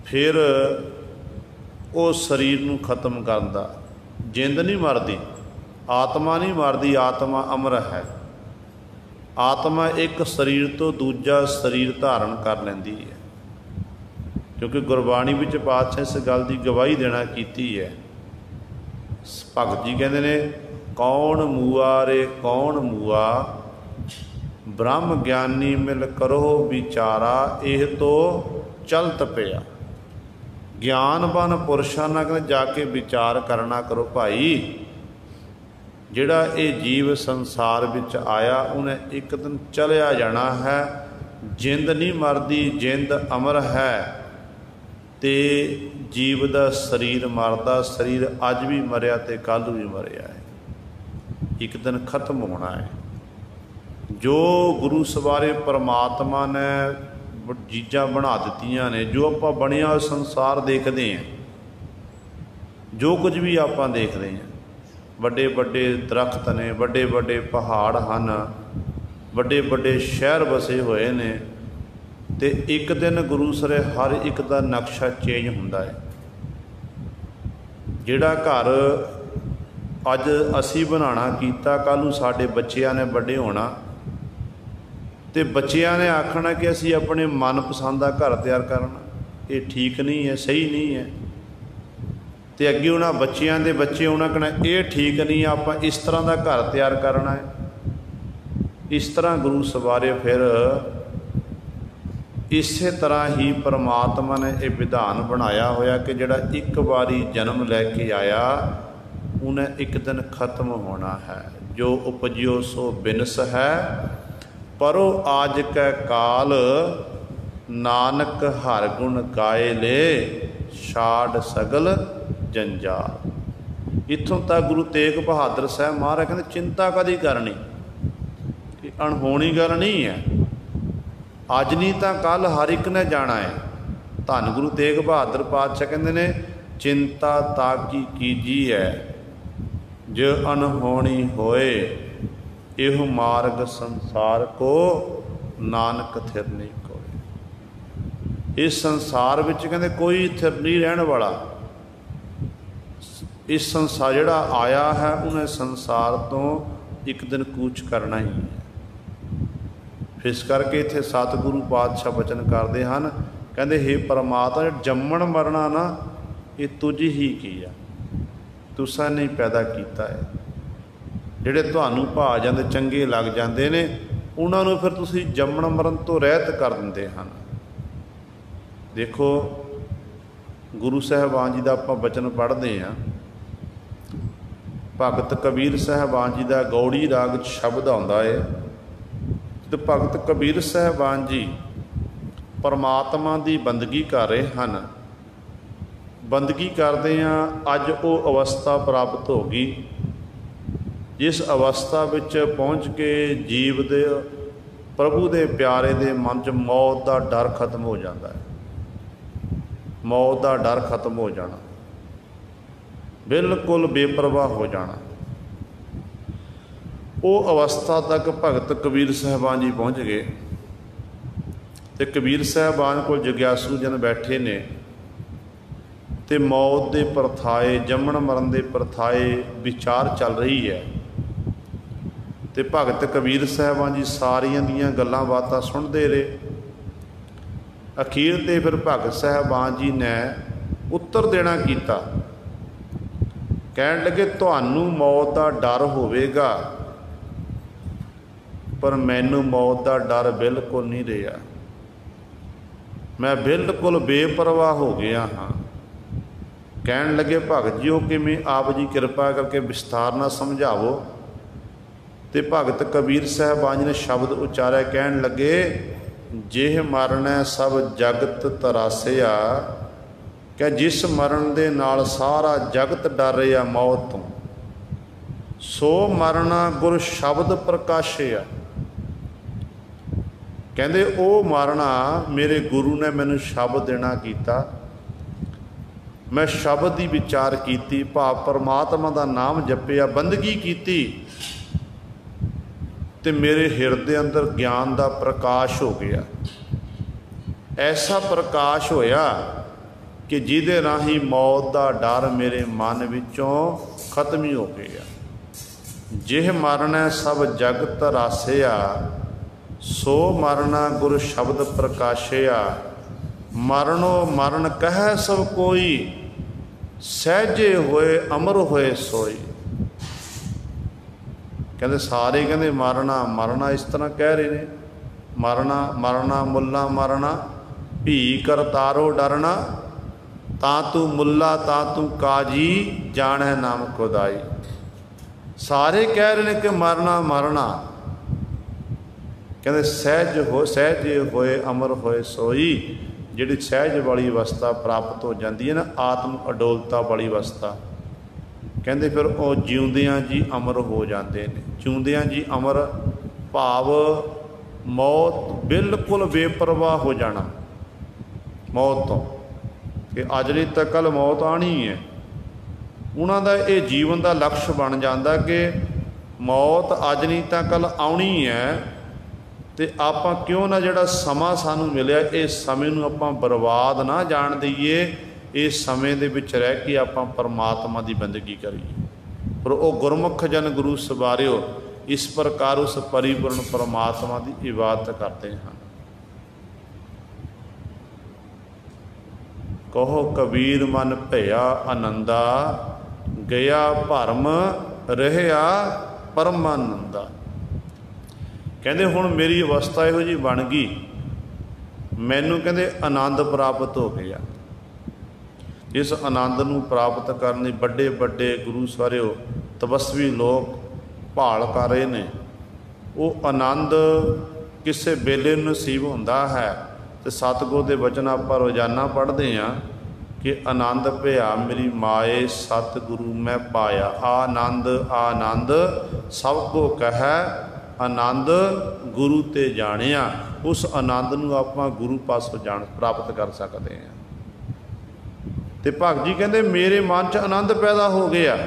फिर वो शरीर नूं खत्म करदा। जिंद नहीं मरदी, आत्मा नहीं मरदी, आत्मा अमर है। आत्मा एक शरीर तो दूजा शरीर धारण कर लैंदी है, क्योंकि गुरबाणी विच पातशाह इस गल की गवाही देना कीती है। भगत जी कहते ने, कौन मूआ रे कौन मूआ, ब्रह्म ज्ञानी मिल करो विचारा, एह तो चलत पिया। ज्ञानवान पुरुषां नाल कहते जाके विचार करना करो भाई। जिहड़ा ये जीव संसार विच आया, उन्हें एक दिन चलिया जाना है। जिंद नहीं मरदी, जिंद अमर है। ते जीव दा शरीर मरदा, शरीर अज भी मरिया ते कल भी मरिया है, एक दिन खत्म होना है। जो गुरु सवारे परमात्मा ने चीज़ां बना दित्तियां ने, जो आपां बनिया संसार देखते हैं, जो कुछ भी आपां देखते हैं, ਵੱਡੇ ਵੱਡੇ ਦਰਖਤ ਨੇ, ਵੱਡੇ ਵੱਡੇ ਪਹਾੜ ਹਨ, ਵੱਡੇ ਵੱਡੇ ਸ਼ਹਿਰ ਵਸੇ ਹੋਏ ਨੇ, ਤੇ ਇੱਕ ਦਿਨ ਗੁਰੂ ਸਰੇ ਹਰ ਇੱਕ ਦਾ ਨਕਸ਼ਾ ਚੇਂਜ ਹੁੰਦਾ ਹੈ। ਜਿਹੜਾ ਘਰ ਅੱਜ ਅਸੀਂ ਬਣਾਉਣਾ ਕੀਤਾ, ਕੱਲ੍ਹ ਨੂੰ ਸਾਡੇ ਬੱਚਿਆਂ ਨੇ ਵੱਡੇ ਹੋਣਾ, ਤੇ ਬੱਚਿਆਂ ਨੇ ਆਖਣਾ ਕਿ ਅਸੀਂ ਆਪਣੇ ਮਨਪਸੰਦ ਦਾ ਘਰ ਤਿਆਰ ਕਰਨਾ। ਇਹ ਠੀਕ ਨਹੀਂ ਹੈ, ਸਹੀ ਨਹੀਂ ਹੈ। तो अगे उन्होंने बच्चों के बच्चे उन्होंने कहना ये ठीक नहीं, आप इस तरह का घर तैयार करना है। इस तरह गुरु सवारे फिर इस तरह ही परमात्मा ने यह विधान बनाया होया कि जिहड़ा एक बारी जन्म लैके आया, उन्हें एक दिन खत्म होना है। जो उपजियो सो बिनस है, परो आज कै काल, नानक हर गुण गाए ले, छाड़ सगल जंजाल। इत्थों तक गुरु तेग बहादुर साहब महाराज कहते चिंता कदी करनी, कि अणहोनी गल नहीं है। अज नहीं तो कल हर एक ने जाना है। धन गुरु तेग बहादुर पातशाह कहते ने, चिंता ताकी कीजी है, जो अणहोनी होए, एह मार्ग संसार को, नानक थिर नहीं कोय। इस संसार विच कहते कोई थिर नहीं रहने वाला। इस संसार जिहड़ा आया है, उन्हें संसार तो एक दिन कूच करना ही है। इस करके इत्थे सतगुरु पातशाह बचन करते हैं, कहते हे परमात्मा, जम्मण मरना ना ये तुझ ही किया, तुसां ने पैदा किया है। जिहड़े तुहानूं भा जांदे, चंगे लग जाते ने, उन्हां नूं फिर तुसीं जम्मण मरण तो रहत कर दिंदे हन। देखो गुरु साहिबान जी दा आपां बचन पढ़ते हैं, भगत कबीर साहिबान जी का गौड़ी राग शब्द आता है। तो भगत कबीर साहिबान जी परमात्मा की बंदगी कर रहे हैं। बंदगी करते हैं, अज वो अवस्था प्राप्त हो गई जिस अवस्था विच पहुँच के जीव दे प्रभु दे प्यारे दे मन च मौत का डर खत्म हो जाता है। मौत का डर खत्म हो जाना, बिल्कुल बेपरवाह हो जाना। वो अवस्था तक भगत कबीर साहिबान जी पहुँच गए। तो कबीर साहिबान को जग्यासू जन बैठे ने, ਤੇ ਮੌਤ ਦੇ ਪਰਥਾਏ, ਜੰਮਣ ਮਰਨ ਦੇ ਪਰਥਾਏ ਵਿਚਾਰ ਚੱਲ ਰਹੀ ਹੈ। ਤੇ ਭਗਤ ਕਬੀਰ ਸਾਹਿਬਾਂ ਜੀ ਸਾਰੀਆਂ ਦੀਆਂ ਗੱਲਾਂ ਬਾਤਾਂ ਸੁਣਦੇ ਰਹੇ। ਅਖੀਰ ਤੇ ਫਿਰ ਭਗਤ ਸਾਹਿਬਾਨ ਜੀ ਨੇ ਉੱਤਰ ਦੇਣਾ ਕੀਤਾ। ਕਹਿਣ ਲੱਗੇ, ਤੁਹਾਨੂੰ ਮੌਤ ਦਾ ਡਰ ਹੋਵੇਗਾ, ਪਰ ਮੈਨੂੰ ਮੌਤ ਦਾ ਡਰ ਬਿਲਕੁਲ ਨਹੀਂ ਰਿਹਾ। ਮੈਂ ਬਿਲਕੁਲ ਬੇਪਰਵਾਹ ਹੋ ਗਿਆ ਹਾਂ। ਕਹਿਣ ਲੱਗੇ, ਭਗਤ ਜੀ ਉਹ ਕਿਵੇਂ? ਆਪ ਜੀ ਕਿਰਪਾ ਕਰਕੇ ਵਿਸਥਾਰ ਨਾਲ ਸਮਝਾਵੋ। ਤੇ ਭਗਤ ਕਬੀਰ ਸਾਹਿਬਾਨ ਜੀ ਨੇ ਸ਼ਬਦ ਉਚਾਰਿਆ। ਕਹਿਣ ਲੱਗੇ, ਜਿਹ ਮਰਨੈ ਸਭ ਜਗਤ ਤਰਾਸਿਆ, ਕਿ ਜਿਸ ਮਰਨ ਦੇ ਨਾਲ ਸਾਰਾ ਜਗਤ ਡਰ ਰਿਹਾ ਮੌਤ ਤੋਂ, ਸੋ ਮਰਨਾ ਗੁਰ ਸ਼ਬਦ ਪ੍ਰਕਾਸ਼ਿਆ। ਕਹਿੰਦੇ ਉਹ ਮਰਨਾ ਮੇਰੇ ਗੁਰੂ ਨੇ ਮੈਨੂੰ ਸ਼ਬਦ ਦੇਣਾ ਕੀਤਾ। ਮੈਂ ਸ਼ਬਦ ਦੀ ਵਿਚਾਰ ਕੀਤੀ, ਭਾਵ ਪਰਮਾਤਮਾ ਦਾ ਨਾਮ ਜਪਿਆ, ਬੰਦਗੀ ਕੀਤੀ, ਤੇ ਮੇਰੇ ਹਿਰਦੇ ਅੰਦਰ ਗਿਆਨ ਦਾ ਪ੍ਰਕਾਸ਼ ਹੋ ਗਿਆ। ਐਸਾ ਪ੍ਰਕਾਸ਼ ਹੋਇਆ ਕਿ ਜਿਹਦੇ ਰਾਹੀਂ ਮੌਤ ਦਾ ਡਰ ਮੇਰੇ ਮਨ ਵਿੱਚੋਂ ਖਤਮ ਹੀ ਹੋ ਗਿਆ। ਜਿਹ ਮਰਨੈ ਸਭ ਜਗਤ ਰਾਸਿਆ, ਸੋ ਮਰਨਾ ਗੁਰ ਸ਼ਬਦ ਪ੍ਰਕਾਸ਼ਿਆ। ਮਰਨੋ ਮਰਨ ਕਹਿ ਸਭ ਕੋਈ, ਸਹਿਜੇ ਹੋਏ ਅਮਰ ਹੋਏ ਸੋਈ। ਕਹਿੰਦੇ ਸਾਰੇ ਕਹਿੰਦੇ ਮਰਨਾ ਮਰਨਾ ਇਸ ਤਰ੍ਹਾਂ ਕਹਿ ਰਹੇ ਨੇ। ਮਰਨਾ ਮਰਨਾ ਮੁੱਲਾ ਮਰਨਾ, ਭੀ ਕਰਤਾਰੋ ਡਰਨਾ, ਤਾਂ ਤੂੰ ਮੁੱਲਾ ਤਾਂ ਤੂੰ ਕਾਜੀ, ਜਾਣੈ ਨਾਮ ਖੁਦਾਈ। ਸਾਰੇ ਕਹਿ ਰਹੇ ਨੇ ਕਿ ਮਰਨਾ ਮਰਨਾ। ਕਹਿੰਦੇ ਸਹਿਜੇ ਹੋਏ ਅਮਰ ਹੋਏ ਸੋਈ। ਜਿਹੜੀ ਸਹਿਜ ਵਾਲੀ ਅਵਸਥਾ ਪ੍ਰਾਪਤ ਹੋ ਜਾਂਦੀ ਹੈ ਨਾ, ਆਤਮ ਅਡੋਲਤਾ ਵਾਲੀ ਅਵਸਥਾ, ਕਹਿੰਦੇ ਫਿਰ ਉਹ ਜਿਉਂਦਿਆਂ ਜੀ ਅਮਰ ਹੋ ਜਾਂਦੇ ਨੇ। ਜਿਉਂਦਿਆਂ ਜੀ ਅਮਰ ਭਾਵ ਮੌਤ ਬਿਲਕੁਲ ਬੇਪਰਵਾਹ ਹੋ ਜਾਣਾ ਮੌਤ ਤੋਂ, ਕਿ ਅੱਜ ਨਹੀਂ ਤਾਂ ਕੱਲ੍ਹ ਮੌਤ ਆਉਣੀ ਹੈ। ਉਹਨਾਂ ਦਾ ਇਹ ਜੀਵਨ ਦਾ ਲਕਸ਼ ਬਣ ਜਾਂਦਾ ਕਿ ਮੌਤ ਅੱਜ ਨਹੀਂ ਤਾਂ ਕੱਲ੍ਹ ਆਉਣੀ ਹੈ, ਤੇ ਆਪਾਂ ਕਿਉਂ ਨਾ ਜਿਹੜਾ ਸਮਾਂ ਸਾਨੂੰ ਮਿਲਿਆ, ਇਹ ਸਮੇਂ ਨੂੰ ਆਪਾਂ ਬਰਬਾਦ ਨਾ ਜਾਣ ਦਈਏ। ਇਸ ਸਮੇਂ ਦੇ ਵਿੱਚ ਰਹਿ ਕੇ ਆਪਾਂ ਪਰਮਾਤਮਾ ਦੀ ਬੰਦਗੀ ਕਰੀਏ। ਪਰ ਉਹ ਗੁਰਮੁਖ ਜਨ ਗੁਰੂ ਸਵਾਰਿਓ ਇਸ ਪ੍ਰਕਾਰ ਉਸ ਪਰਿਪੂਰਨ ਪਰਮਾਤਮਾ ਦੀ ਇਬਾਦਤ ਕਰਦੇ ਹਨ। ਕਹੋ ਕਬੀਰ ਮਨ ਭਇਆ ਆਨੰਦਾ, ਗਿਆ ਭਰਮ ਰਹਿਆ ਪਰਮਾਨੰਦਾ। ਕਹਿੰਦੇ ਹੁਣ ਮੇਰੀ ਅਵਸਥਾ ਇਹੋ ਜਿਹੀ ਬਣ ਗਈ, ਮੈਨੂੰ ਕਹਿੰਦੇ ਆਨੰਦ ਪ੍ਰਾਪਤ ਹੋ ਗਿਆ। ਇਸ ਆਨੰਦ ਨੂੰ ਪ੍ਰਾਪਤ ਕਰਨ ਲਈ ਵੱਡੇ ਵੱਡੇ ਗੁਰੂ ਸਵਾਰਿਓ ਤਪਸਵੀ ਲੋਕ ਭਾਲ ਕਰ ਰਹੇ ਨੇ। ਉਹ ਆਨੰਦ ਕਿਸੇ ਵੇਲੇ ਨਸੀਬ ਹੁੰਦਾ ਹੈ। ਤੇ ਸਤਿਗੁਰ ਦੇ ਵਚਨ ਆਪਾਂ ਰੋਜ਼ਾਨਾ ਪੜ੍ਹਦੇ ਹਾਂ ਕਿ ਆਨੰਦ ਭਇਆ ਮੇਰੀ ਮਾਏ ਸਤਿਗੁਰੂ ਮੈਂ ਪਾਇਆ। ਆਨੰਦ ਆਨੰਦ ਸਭ ਕੋ ਕਹਿ, ਆਨੰਦ ਗੁਰੂ ਤੇ ਜਾਣਿਆ। ਉਸ ਆਨੰਦ ਨੂੰ ਆਪਾਂ ਗੁਰੂ ਪਾਸੋਂ ਪ੍ਰਾਪਤ ਕਰ ਸਕਦੇ ਹਾਂ। ਤੇ ਭਗਤ ਜੀ ਕਹਿੰਦੇ ਮੇਰੇ ਮਨ 'ਚ ਆਨੰਦ ਪੈਦਾ ਹੋ ਗਿਆ,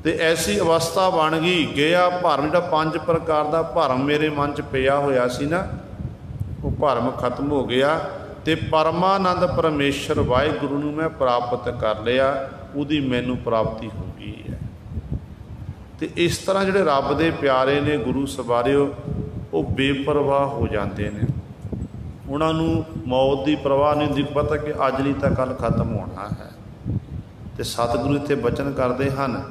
ਤੇ ਐਸੀ ਅਵਸਥਾ ਬਣ ਗਈ। ਗਿਆ ਭਰਮ, ਜਿਹੜਾ 5 ਪ੍ਰਕਾਰ ਦਾ ਭਰਮ ਮੇਰੇ ਮਨ 'ਚ ਪਿਆ ਹੋਇਆ ਸੀ ਨਾ, ਉਹ ਭਰਮ ਖਤਮ ਹੋ ਗਿਆ। ਤੇ ਪਰਮਾਨੰਦ ਪਰਮੇਸ਼ਰ ਵਾਹਿਗੁਰੂ ਨੂੰ ਮੈਂ ਪ੍ਰਾਪਤ ਕਰ ਲਿਆ, ਉਹਦੀ ਮੈਨੂੰ ਪ੍ਰਾਪਤੀ ਹੋ ਗਈ ਹੈ। ਤੇ ਇਸ ਤਰ੍ਹਾਂ ਜਿਹੜੇ ਰੱਬ ਦੇ ਪਿਆਰੇ ਨੇ ਗੁਰੂ ਸਵਾਰਿਓ, ਉਹ ਬੇਪਰਵਾਹ ਹੋ ਜਾਂਦੇ ਨੇ। ਉਹਨਾਂ ਨੂੰ ਮੌਤ ਦੀ ਪਰਵਾਹ ਨਹੀਂ ਹੁੰਦੀ, ਪਤਾ ਕਿ ਅੱਜ ਨਹੀਂ ਤਾਂ ਕੱਲ੍ਹ ਖਤਮ ਹੋਣਾ ਹੈ। ਤੇ ਸਤਿਗੁਰੂ ਇੱਥੇ ਬਚਨ ਕਰਦੇ ਹਨ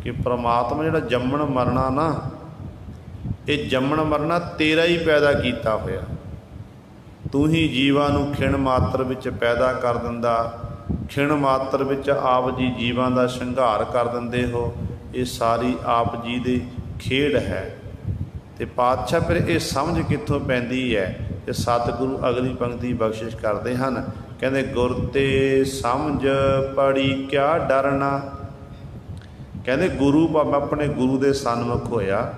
ਕਿ ਪ੍ਰਮਾਤਮਾ ਜਿਹੜਾ ਜੰਮਣ ਮਰਨਾ ਨਾ, ਇਹ ਜੰਮਣ ਮਰਨਾ ਤੇਰਾ ਹੀ ਪੈਦਾ ਕੀਤਾ ਹੋਇਆ। ਤੂੰ ਹੀ ਜੀਵਾਂ ਨੂੰ ਖਿਣ ਮਾਤਰ ਵਿੱਚ ਪੈਦਾ ਕਰ ਦਿੰਦਾ, ਖਿਣ ਮਾਤਰ ਵਿੱਚ ਆਪ ਜੀ ਜੀਵਾਂ ਦਾ ਸ਼ਿੰਗਾਰ ਕਰ ਦਿੰਦੇ ਹੋ। ਇਹ ਸਾਰੀ ਆਪ ਜੀ ਦੀ ਖੇਡ ਹੈ। ਤੇ ਪਾਤਸ਼ਾਹ ਫਿਰ ਇਹ ਸਮਝ ਕਿੱਥੋਂ ਪੈਂਦੀ ਹੈ? ਤੇ ਸਤਿਗੁਰੂ ਅਗਲੀ ਪੰਕਤੀ ਬਖਸ਼ਿਸ਼ ਕਰਦੇ ਹਨ, ਕਹਿੰਦੇ ਗੁਰ ਤੇ ਸਮਝ ਪੜੀ ਕਿਆ ਡਰਨਾ। ਕਹਿੰਦੇ ਗੁਰੂ ਆਪਣੇ ਗੁਰੂ ਦੇ ਸਨਮੁਖ ਹੋਇਆ,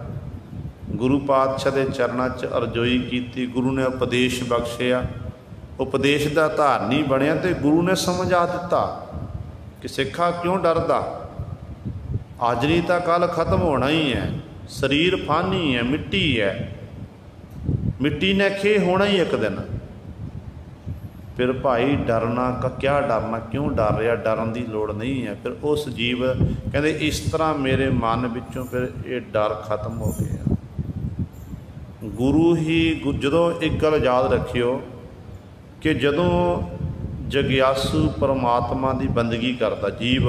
ਗੁਰੂ ਪਾਤਸ਼ਾਹ ਦੇ ਚਰਨਾਂ 'ਚ ਅਰਜ਼ੋਈ ਕੀਤੀ, ਗੁਰੂ ਨੇ ਉਪਦੇਸ਼ ਬਖਸ਼ਿਆ, ਉਪਦੇਸ਼ ਦਾ ਧਾਰਨੀ ਬਣਿਆ। ਤੇ ਗੁਰੂ ਨੇ ਸਮਝਾ ਦਿੱਤਾ ਕਿ ਸਿੱਖਾ ਕਿਉਂ ਡਰਦਾ, ਅੱਜ ਨਹੀਂ ਤਾਂ ਕੱਲ੍ਹ ਖਤਮ ਹੋਣਾ ਹੀ ਹੈ। ਸਰੀਰ ਫਾਨੀ ਹੈ, ਮਿੱਟੀ ਹੈ, ਮਿੱਟੀ ਨੇ ਖੇ ਹੋਣਾ ਹੀ ਇੱਕ ਦਿਨ। फिर भाई डरना का क्या डरना, क्यों डर रहा, डरन की लोड़ नहीं है। फिर उस जीव कहते इस तरह मेरे मन विचों फिर ये डर खत्म हो गया। गुरु ही जदों एक गल याद रखियो कि जदों जगियासू परमात्मा की बंदगी करता, जीव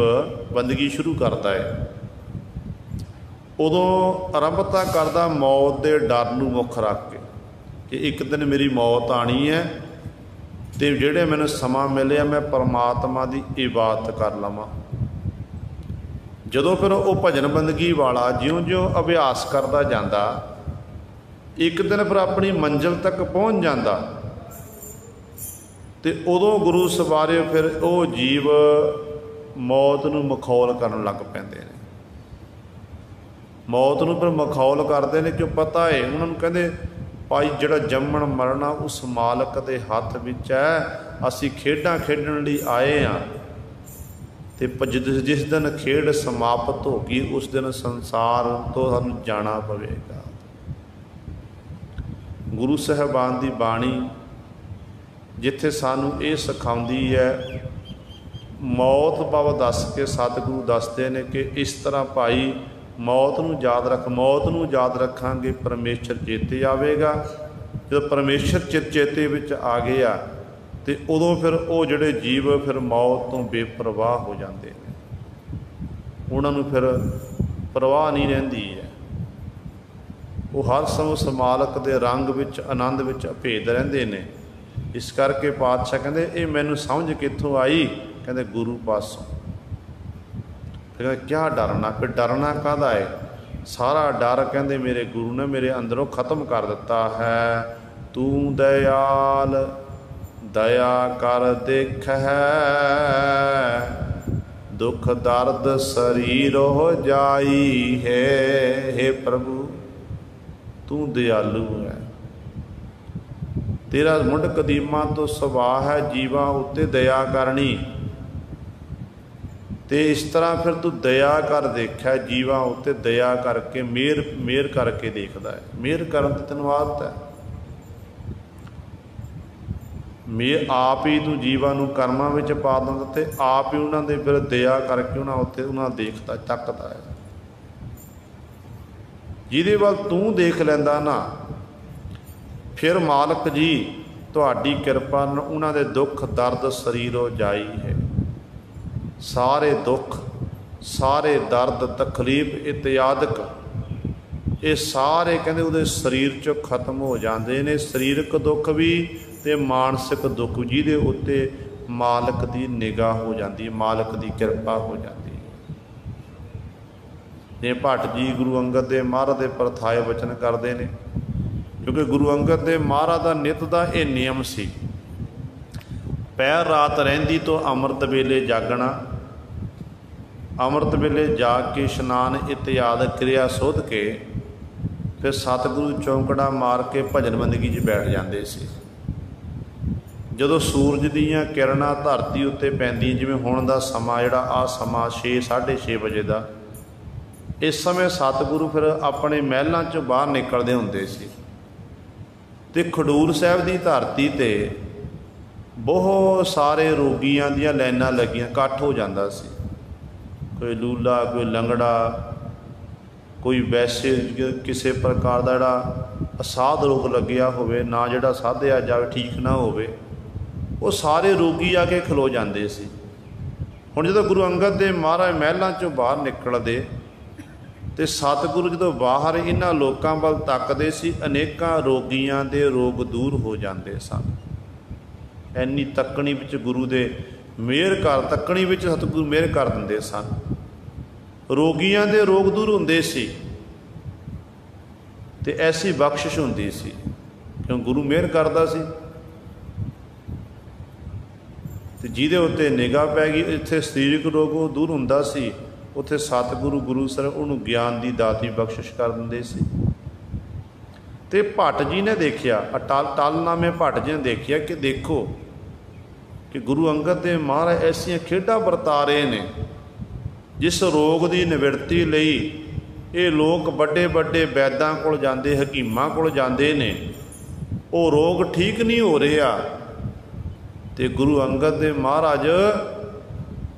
बंदगी शुरू करता है, उदों आरंभता करता मौत के डर नूं मुख रख के कि एक दिन मेरी मौत आनी है तो ਜਿਹੜੇ ਮੈਨੂੰ ਸਮਾਂ ਮਿਲਿਆ मैं परमात्मा की इबादत कर लवां। ਜਦੋਂ फिर वो भजन बंदगी वाला ज्यों ज्यों अभ्यास करता जाता, एक दिन फिर अपनी मंजिल तक पहुँच जाता, तो उदों गुरु सवारे फिर वो जीव मौत नूं मखौल करन लग पैंदे ने। मौत नूं फिर मखौल करते हैं, क्यों पता है उन्होंने, कहते भाई जिहड़ा जम्मण मरना उस मालक के हथ विच है, असीं खेडां खेडण लई आए हाँ, तो जिस दिन खेड समाप्त होगी उस दिन संसार तो सानूं जाना पवेगा। गुरु साहिबान की बाणी जिथे सानूं ये सिखाउंदी है, मौत बाबा दस के सतगुरु दसते हैं कि इस तरह भाई मौत नूं याद रख, मौत नूं याद रखांगे परमेश्वर चेते आवेगा। जो परमेश्वर चेते विच आ गया तो उदों फिर वो जिहड़े जीव फिर मौत तो बेपरवाह हो जाते हैं, उन्हां नूं फिर परवाह नहीं रहिंदी है। वो हर समय उस मालक के रंग विच आनंद विच अभेद रहिंदे ने। इस करके पातशाह कहंदे ये मैनूं समझ कित्थों आई, कहंदे गुरु पासों। फिर क्या डरना, फिर डरना काहदा है, सारा डर कहंदे मेरे गुरु ने मेरे अंदरों खत्म कर दिता है। तू दयाल दया कर देख है, दुख दर्द शरीर हो जाई है। हे प्रभु तू दयालु है, तेरा मुंड कदीमा तो सुभाव है जीवां उत्ते दया करनी। तो इस तरह फिर तू दया कर देखा जीवां उत्ते, दया करके मेहर करके देखदा है। मेहर करन दी तैनूं आदत है, मेहर आप ही तू जीवां नूं कर्मां विच पा दिंदा ते आप ही उन्हां दे फिर दया करके उन्हां उत्ते उन्हां देखदा तकदा है। जिहदे वल तू देख लैंदा ना, फिर मालक जी तुहाडी किरपा नाल उन्हां दे दुख दर्द शरीरों जाई है। सारे दुख सारे दर्द तकलीफ इत्यादक ये सारे कहते उहदे शरीर चों खत्म हो जाते हैं। शरीरक दुख भी ते मानसिक दुख जिहदे उत्ते मालक की निगाह हो जाती है, मालक की किरपा हो जाती है। जिवें भट्ट जी गुरु अंगद देव महाराज के परथाए वचन करते हैं, क्योंकि गुरु अंगद देव महाराज का नित का यह नियम सी, पैर रात रहिंदी तो अमृत वेले जागना, अमृत वेले जाग के इशनान इत्यादि क्रिया सुध के फिर सतगुरु चौंकड़ा मार के भजन बंदगी च बैठ जाते सी। जदों सूरज दीयां किरणां धरती उत्ते पैंदियां, जिवें हुण दा समां जिहड़ा आ समां 6 6:30 बजे दा, इस समय सतगुरु फिर अपने महलों चों बाहर निकलदे हुंदे सी ते खडूर साहिब दी धरती ते बहुत सारे रोगियां दियां लाइनां लगियां, इकट्ठ हो जाता सी। कोई लूला, कोई लंगड़ा, कोई वैसे किसी प्रकार का जिहड़ा असाध रोग लग्या होवे, ना जिहड़ा साधिया जावे ठीक ना होवे, वो सारे रोगी आके खलो जाते सी। हुण जदों गुरु अंगद देव महाराज महलों चों बाहर निकलदे ते सतगुरु जदों बाहर इन्हां लोकां वल तकदे सी, अनेकां रोगियां दे रोग दूर हो जाते सन। इन्नी तकनी विच गुरु दे मेहर कर, तकनी विच सतगुरु मेहर कर दिंदे सन, रोगियां दे रोग दूर हुंदे सी ते ऐसी बख्शिश हुंदी सी, क्यों गुरु मेहर करदा सी। ते जिहदे उत्ते निगाह पै गई, इत्थे सरीरक रोग दूर हुंदा सी, उत्थे सतगुरु गुरु सर उहनूं ज्ञान की दाती बख्शिश कर दिंदे सी। तो भट्ट जी ने देखिया, टलनामे भट्ट जी ने देखिया कि देखो कि गुरु अंगद देव महाराज ऐसियां खेडां वरता रहे ने, जिस रोग की निवृत्ति लई ये लोग बड़े बड़े वैदां कोल जांदे, हकीमां कोल जांदे ने, वो रोग ठीक नहीं हो रहा, ਤੇ ਗੁਰੂ ਅੰਗਦ ਦੇ ਮਹਾਰਾਜ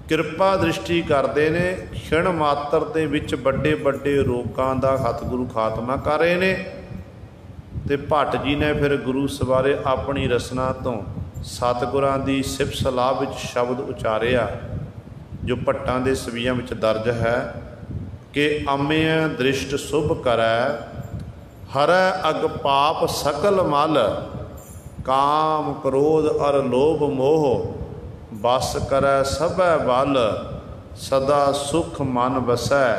ਕਿਰਪਾ ਦ੍ਰਿਸ਼ਟੀ ਕਰਦੇ ਨੇ, ਖਿਣ ਮਾਤਰ ਦੇ ਵਿੱਚ ਵੱਡੇ ਵੱਡੇ ਰੋਗਾਂ ਦਾ ਸਤਿਗੁਰੂ ਖਾਤਮਾ ਕਰ ਰਹੇ ਨੇ। ਤੇ ਭੱਟ ਜੀ ਨੇ ਫਿਰ ਗੁਰੂ ਸਵਾਰੇ ਆਪਣੀ ਰਸਨਾ ਤੋਂ ਸਤਿਗੁਰਾਂ ਦੀ ਸਿਫਤ ਸਲਾਹ ਵਿੱਚ ਸ਼ਬਦ ਉਚਾਰਿਆ, ਜੋ ਭੱਟਾਂ ਦੇ ਸਵੀਆਂ ਵਿੱਚ ਦਰਜ ਹੈ ਕਿ ਅਮਿਆ ਦ੍ਰਿਸ਼ਟ ਸੁਭ ਕਰੈ, ਹਰੈ ਅਗ ਪਾਪ ਸਕਲ ਮਲ, ਕਾਮ ਕ੍ਰੋਧ ਅਰ ਲੋਭ ਮੋਹ, ਬਸ ਕਰੈ ਸਭੈ ਬਲ, ਸਦਾ ਸੁਖ ਮਨ ਵਸੈ,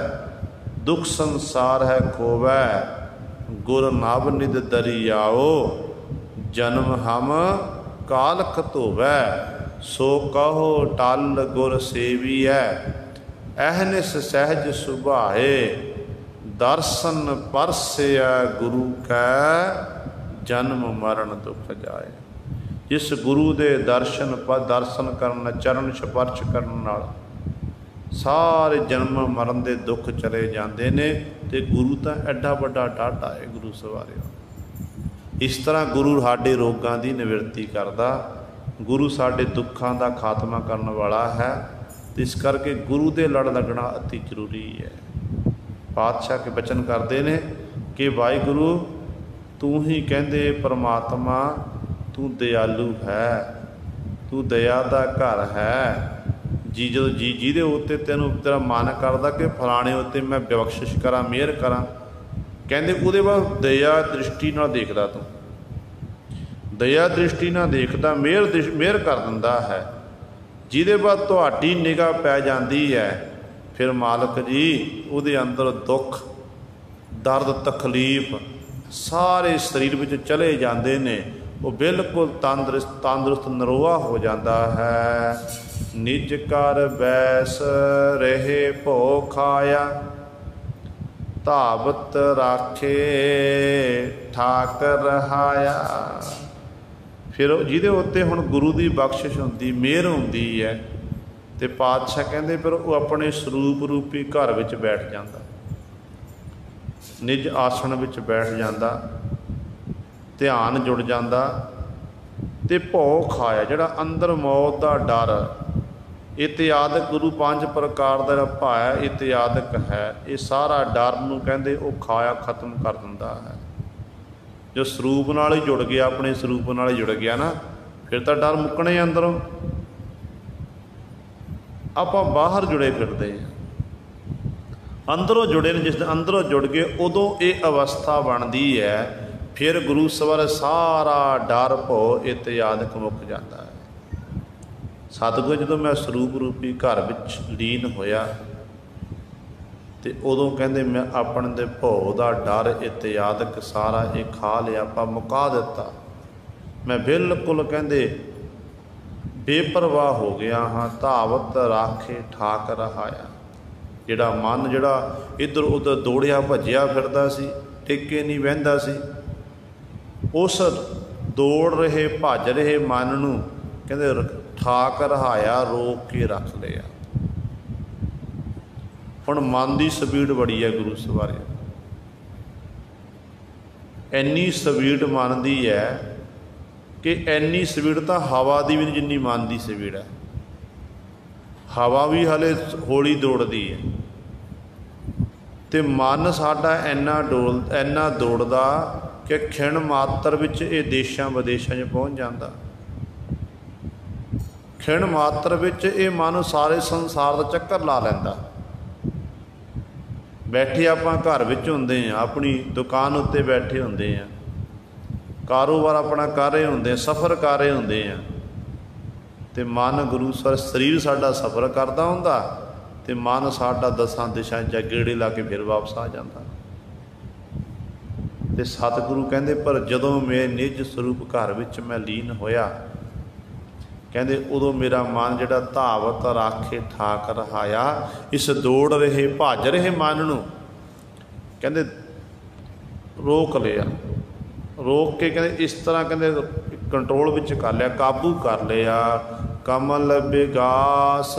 ਦੁਖ ਸੰਸਾਰ ਹੈ ਖੋਵੈ, ਗੁਰ ਨਭ ਨਿਧ ਦਰਿਆਓ, ਜਨਮ ਹਮ ਕਾਲਖ ਧੋਵੈ, ਸੋ ਕਹੋ ਟਲ ਗੁਰ ਸੇਵੀਐ, ਅਹਨਿਸ ਸਹਿਜ ਸੁਭਾਏ, ਦਰਸ਼ਨ ਪਰਸਿਆ ਗੁਰੂ ਕੈ, ਜਨਮ ਮਰਨ ਦੁਖ ਜਾਏ। ਜਿਸ ਗੁਰੂ ਦੇ ਦਰਸ਼ਨ ਕਰਨ, ਚਰਨ ਸਪਰਸ਼ ਕਰਨ ਨਾਲ ਸਾਰੇ ਜਨਮ ਮਰਨ ਦੇ ਦੁੱਖ ਚਲੇ ਜਾਂਦੇ ਨੇ। ਤੇ ਗੁਰੂ ਤਾਂ ਐਡਾ ਵੱਡਾ ਡਾਢਾ ਹੈ ਗੁਰੂ ਸਵਾਰਿਓ। ਇਸ ਤਰ੍ਹਾਂ ਗੁਰੂ ਸਾਡੇ ਰੋਗਾਂ ਦੀ ਨਿਵਰਤੀ ਕਰਦਾ, ਗੁਰੂ ਸਾਡੇ ਦੁੱਖਾਂ ਦਾ ਖਾਤਮਾ ਕਰਨ ਵਾਲਾ ਹੈ। ਇਸ ਕਰਕੇ ਗੁਰੂ ਦੇ ਲੜ ਲੱਗਣਾ ਅਤੀ ਜ਼ਰੂਰੀ ਹੈ। ਪਾਤਸ਼ਾਹ ਕੇ ਬਚਨ ਕਰਦੇ ਨੇ ਕਿ ਵਾਹਿਗੁਰੂ ਤੂੰ ਹੀ ਕਹਿੰਦੇ ਪਰਮਾਤਮਾ ਤੂੰ ਦਿਆਲੂ ਹੈ, ਤੂੰ ਦਇਆ ਦਾ ਘਰ ਹੈ। ਜੀ ਜਦੋਂ ਜਿਹਦੇ ਉੱਤੇ ਤੈਨੂੰ ਤੇਰਾ ਮਨ ਕਰਦਾ ਕਿ ਫਲਾਣੇ ਉੱਤੇ ਮੈਂ ਬਖਸ਼ਿਸ਼ ਕਰਾਂ, ਮਿਹਰ ਕਰਾਂ, ਕਹਿੰਦੇ ਉਹਦੇ ਬਾਅਦ ਦਇਆ ਦ੍ਰਿਸ਼ਟੀ ਨਾਲ ਦੇਖਦਾ, ਤੂੰ ਦਇਆ ਦ੍ਰਿਸ਼ਟੀ ਨਾਲ ਦੇਖਦਾ, ਮਿਹਰ ਕਰ ਦਿੰਦਾ ਹੈ। ਜਿਹਦੇ ਬਾਅਦ ਤੁਹਾਡੀ ਨਿਗਾਹ ਪੈ ਜਾਂਦੀ ਹੈ, ਫਿਰ ਮਾਲਕ ਜੀ ਉਹਦੇ ਅੰਦਰ ਦੁੱਖ ਦਰਦ ਤਕਲੀਫ ਸਾਰੇ ਸਰੀਰ ਵਿੱਚ ਚਲੇ ਜਾਂਦੇ ਨੇ। ਉਹ ਬਿਲਕੁਲ ਤੰਦਰੁਸਤ ਨਰੋਆ ਹੋ ਜਾਂਦਾ ਹੈ। ਨਿਜ ਕਰ ਬੈਸ ਰਹੇ ਭੋ ਖਾਇਆ, ਧਾਵਤ ਰਾਖੇ ਠਾਕਰ ਰਹਾਇਆ। ਫਿਰ ਜਿਹਦੇ ਉੱਤੇ ਹੁਣ ਗੁਰੂ ਦੀ ਬਖਸ਼ਿਸ਼ ਹੁੰਦੀ, ਮਿਹਰ ਹੁੰਦੀ ਹੈ, ਤੇ ਪਾਤਸ਼ਾਹ ਕਹਿੰਦੇ ਫਿਰ ਉਹ ਆਪਣੇ ਸਰੂਪ ਰੂਪੀ ਘਰ ਵਿੱਚ ਬੈਠ ਜਾਂਦਾ, ਨਿਜ ਆਸਣ ਵਿੱਚ ਬੈਠ ਜਾਂਦਾ, ਧਿਆਨ ਜੁੜ ਜਾਂਦਾ। ਤੇ ਭਉ ਖਾਇਆ, ਜਿਹੜਾ ਅੰਦਰ ਮੌਤ ਦਾ ਡਰ, ਇਤਿਆਦਿਕ ਗੁਰੂ 5 ਪ੍ਰਕਾਰ ਦਾ ਜਿਹੜਾ ਭਾਇਆ ਇਤਿਆਦਿਕ ਹੈ, ਇਹ ਸਾਰਾ ਡਰ ਨੂੰ ਕਹਿੰਦੇ ਉਹ ਖਾਇਆ ਖਤਮ ਕਰ ਦਿੰਦਾ ਹੈ। ਜੋ ਸਰੂਪ ਨਾਲ ਹੀ ਜੁੜ ਗਿਆ, ਆਪਣੇ ਸਰੂਪ ਨਾਲ ਹੀ ਜੁੜ ਗਿਆ ਨਾ, ਫਿਰ ਤਾਂ ਡਰ ਮੁੱਕਣਾ ਹੀ ਅੰਦਰੋਂ। ਆਪਾਂ ਬਾਹਰ ਜੁੜੇ ਫਿਰਦੇ ਹਾਂ, ਅੰਦਰੋਂ ਜੁੜੇ ਨੇ। ਜਿਸ ਦੇ ਅੰਦਰੋਂ ਜੁੜ ਗਏ ਉਦੋਂ ਇਹ ਅਵਸਥਾ ਬਣਦੀ ਹੈ, ਫਿਰ ਗੁਰੂ ਸਵਾਰੇ ਸਾਰਾ ਡਰ ਭਉ ਇਤਿਆਦਿਕ ਮੁੱਕ ਜਾਂਦਾ ਹੈ। ਸਤਿਗੁਰੂ ਜਦੋਂ ਮੈਂ ਸਰੂਪ ਰੂਪੀ ਘਰ ਵਿੱਚ ਲੀਨ ਹੋਇਆ, ਤੇ ਉਦੋਂ ਕਹਿੰਦੇ ਮੈਂ ਆਪਣੇ ਦੇ ਭਉ ਦਾ ਡਰ ਇਤਿਆਦਿਕ ਸਾਰਾ ਇਹ ਖਾ ਲਿਆ, ਆਪਾਂ ਮੁਕਾ ਦਿੱਤਾ। ਮੈਂ ਬਿਲਕੁਲ ਕਹਿੰਦੇ ਬੇਪਰਵਾਹ ਹੋ ਗਿਆ ਹਾਂ। ਧਾਵਤ ਰਾਖੇ ਠਾਕ ਰਹਾਇਆ, ਜਿਹੜਾ ਮਨ ਜਿਹੜਾ ਇੱਧਰ ਉੱਧਰ ਦੌੜਿਆ ਭੱਜਿਆ ਫਿਰਦਾ ਸੀ, ਟਿੱਕੇ ਨਹੀਂ ਬਹਿੰਦਾ ਸੀ, ਉਸ ਦੌੜ ਰਹੇ ਭੱਜ ਰਹੇ ਮਨ ਨੂੰ ਕਹਿੰਦੇ ਠਾਕ ਰਹਾਇਆ, ਰੋਕ ਕੇ ਰੱਖ ਲਿਆ। ਹੁਣ ਮਨ ਦੀ ਸਪੀਡ ਬੜੀ ਹੈ ਗੁਰੂ ਸਵਾਰੇ, ਇੰਨੀ ਸਪੀਡ ਮਨ ਦੀ ਹੈ ਕਿ ਇੰਨੀ ਸਪੀਡ ਤਾਂ ਹਵਾ ਦੀ ਵੀ ਨਹੀਂ ਜਿੰਨੀ ਮਨ ਦੀ ਸਪੀਡ ਹੈ। ਹਵਾ ਵੀ ਹਲੇ ਹੌਲੀ ਦੌੜਦੀ ਹੈ, ਤੇ ਮਨ ਸਾਡਾ ਇੰਨਾ ਦੌੜਦਾ ਕਿ ਖਿਣ ਮਾਤਰ ਵਿੱਚ ਇਹ ਦੇਸ਼ਾਂ ਵਿਦੇਸ਼ਾਂ 'ਚ ਪਹੁੰਚ ਜਾਂਦਾ। ਖਿਣ ਮਾਤਰ ਵਿੱਚ ਇਹ ਮਨ ਸਾਰੇ ਸੰਸਾਰ ਦਾ ਚੱਕਰ ਲਾ ਲੈਂਦਾ। ਬੈਠੇ ਆਪਾਂ ਘਰ ਵਿੱਚ ਹੁੰਦੇ ਹਾਂ, ਆਪਣੀ ਦੁਕਾਨ ਉੱਤੇ ਬੈਠੇ ਹੁੰਦੇ ਹਾਂ, ਕਾਰੋਬਾਰ ਆਪਣਾ ਕਰ ਰਹੇ ਹੁੰਦੇ ਹਾਂ, ਸਫ਼ਰ ਕਰ ਰਹੇ ਹੁੰਦੇ ਹਾਂ, ਤੇ ਮਨ ਗੁਰੂ ਸਰੀਰ ਸਾਡਾ ਸਫ਼ਰ ਕਰਦਾ ਹੁੰਦਾ, ਤੇ ਮਨ ਸਾਡਾ 10 ਦਿਸ਼ਾਂ 'ਚ ਗੇੜੇ ਲਾ ਕੇ ਫਿਰ ਵਾਪਸ ਆ ਜਾਂਦਾ। ਤੇ ਸਤਿਗੁਰੂ ਕਹਿੰਦੇ ਪਰ ਜਦੋਂ ਮੇਰੇ ਨਿੱਜ ਸਰੂਪ ਘਰ ਵਿੱਚ ਮੈਂ ਲੀਨ ਹੋਇਆ, ਕਹਿੰਦੇ ਉਦੋਂ ਮੇਰਾ ਮਨ ਜਿਹੜਾ ਧਾਵਤ ਰਾਖੇ ਠਾਕ ਰਹਾਇਆ, ਇਸ ਦੌੜ ਰਹੇ ਭੱਜ ਰਹੇ ਮਨ ਨੂੰ ਕਹਿੰਦੇ ਰੋਕ ਲਿਆ। ਰੋਕ ਕੇ ਕਹਿੰਦੇ ਇਸ ਤਰ੍ਹਾਂ ਕਹਿੰਦੇ ਕੰਟਰੋਲ ਵਿੱਚ ਕਰ ਲਿਆ, ਕਾਬੂ ਕਰ ਲਿਆ। ਕਮਲ ਬਿਗਾਸ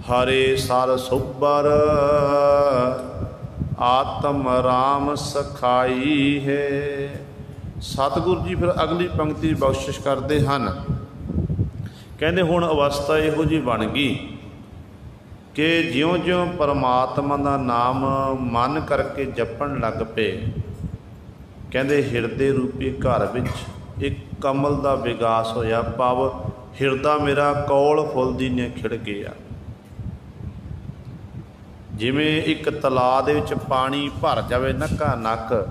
ਹਰੇ ਸਰ ਸੁਬਰ, ਆਤਮ ਰਾਮ ਸਖਾਈ ਹੈ। ਸਤਿਗੁਰੂ ਜੀ ਫਿਰ ਅਗਲੀ ਪੰਕਤੀ ਬਖਸ਼ਿਸ਼ ਕਰਦੇ ਹਨ ਕਹਿੰਦੇ ਹੁਣ ਅਵਸਥਾ ਇਹੋ ਜਿਹੀ ਬਣ ਗਈ ਕਿ ਜਿਉਂ-ਜਿਉਂ ਪਰਮਾਤਮਾ ਦਾ ਨਾਮ ਮਨ ਕਰਕੇ ਜਪਣ ਲੱਗ ਪਏ, ਕਹਿੰਦੇ ਹਿਰਦੇ ਰੂਪੀ ਘਰ ਵਿੱਚ ਇੱਕ ਕਮਲ ਦਾ ਵਿਕਾਸ ਹੋਇਆ, ਭਾਵ ਹਿਰਦਾ ਮੇਰਾ ਕੌਲ ਫੁੱਲਦੀ ਨੇ ਖਿੜ ਗਿਆ। ਜਿਵੇਂ ਇੱਕ ਤਲਾਅ ਦੇ ਵਿੱਚ ਪਾਣੀ ਭਰ ਜਾਵੇ ਨੱਕਾ ਨੱਕ,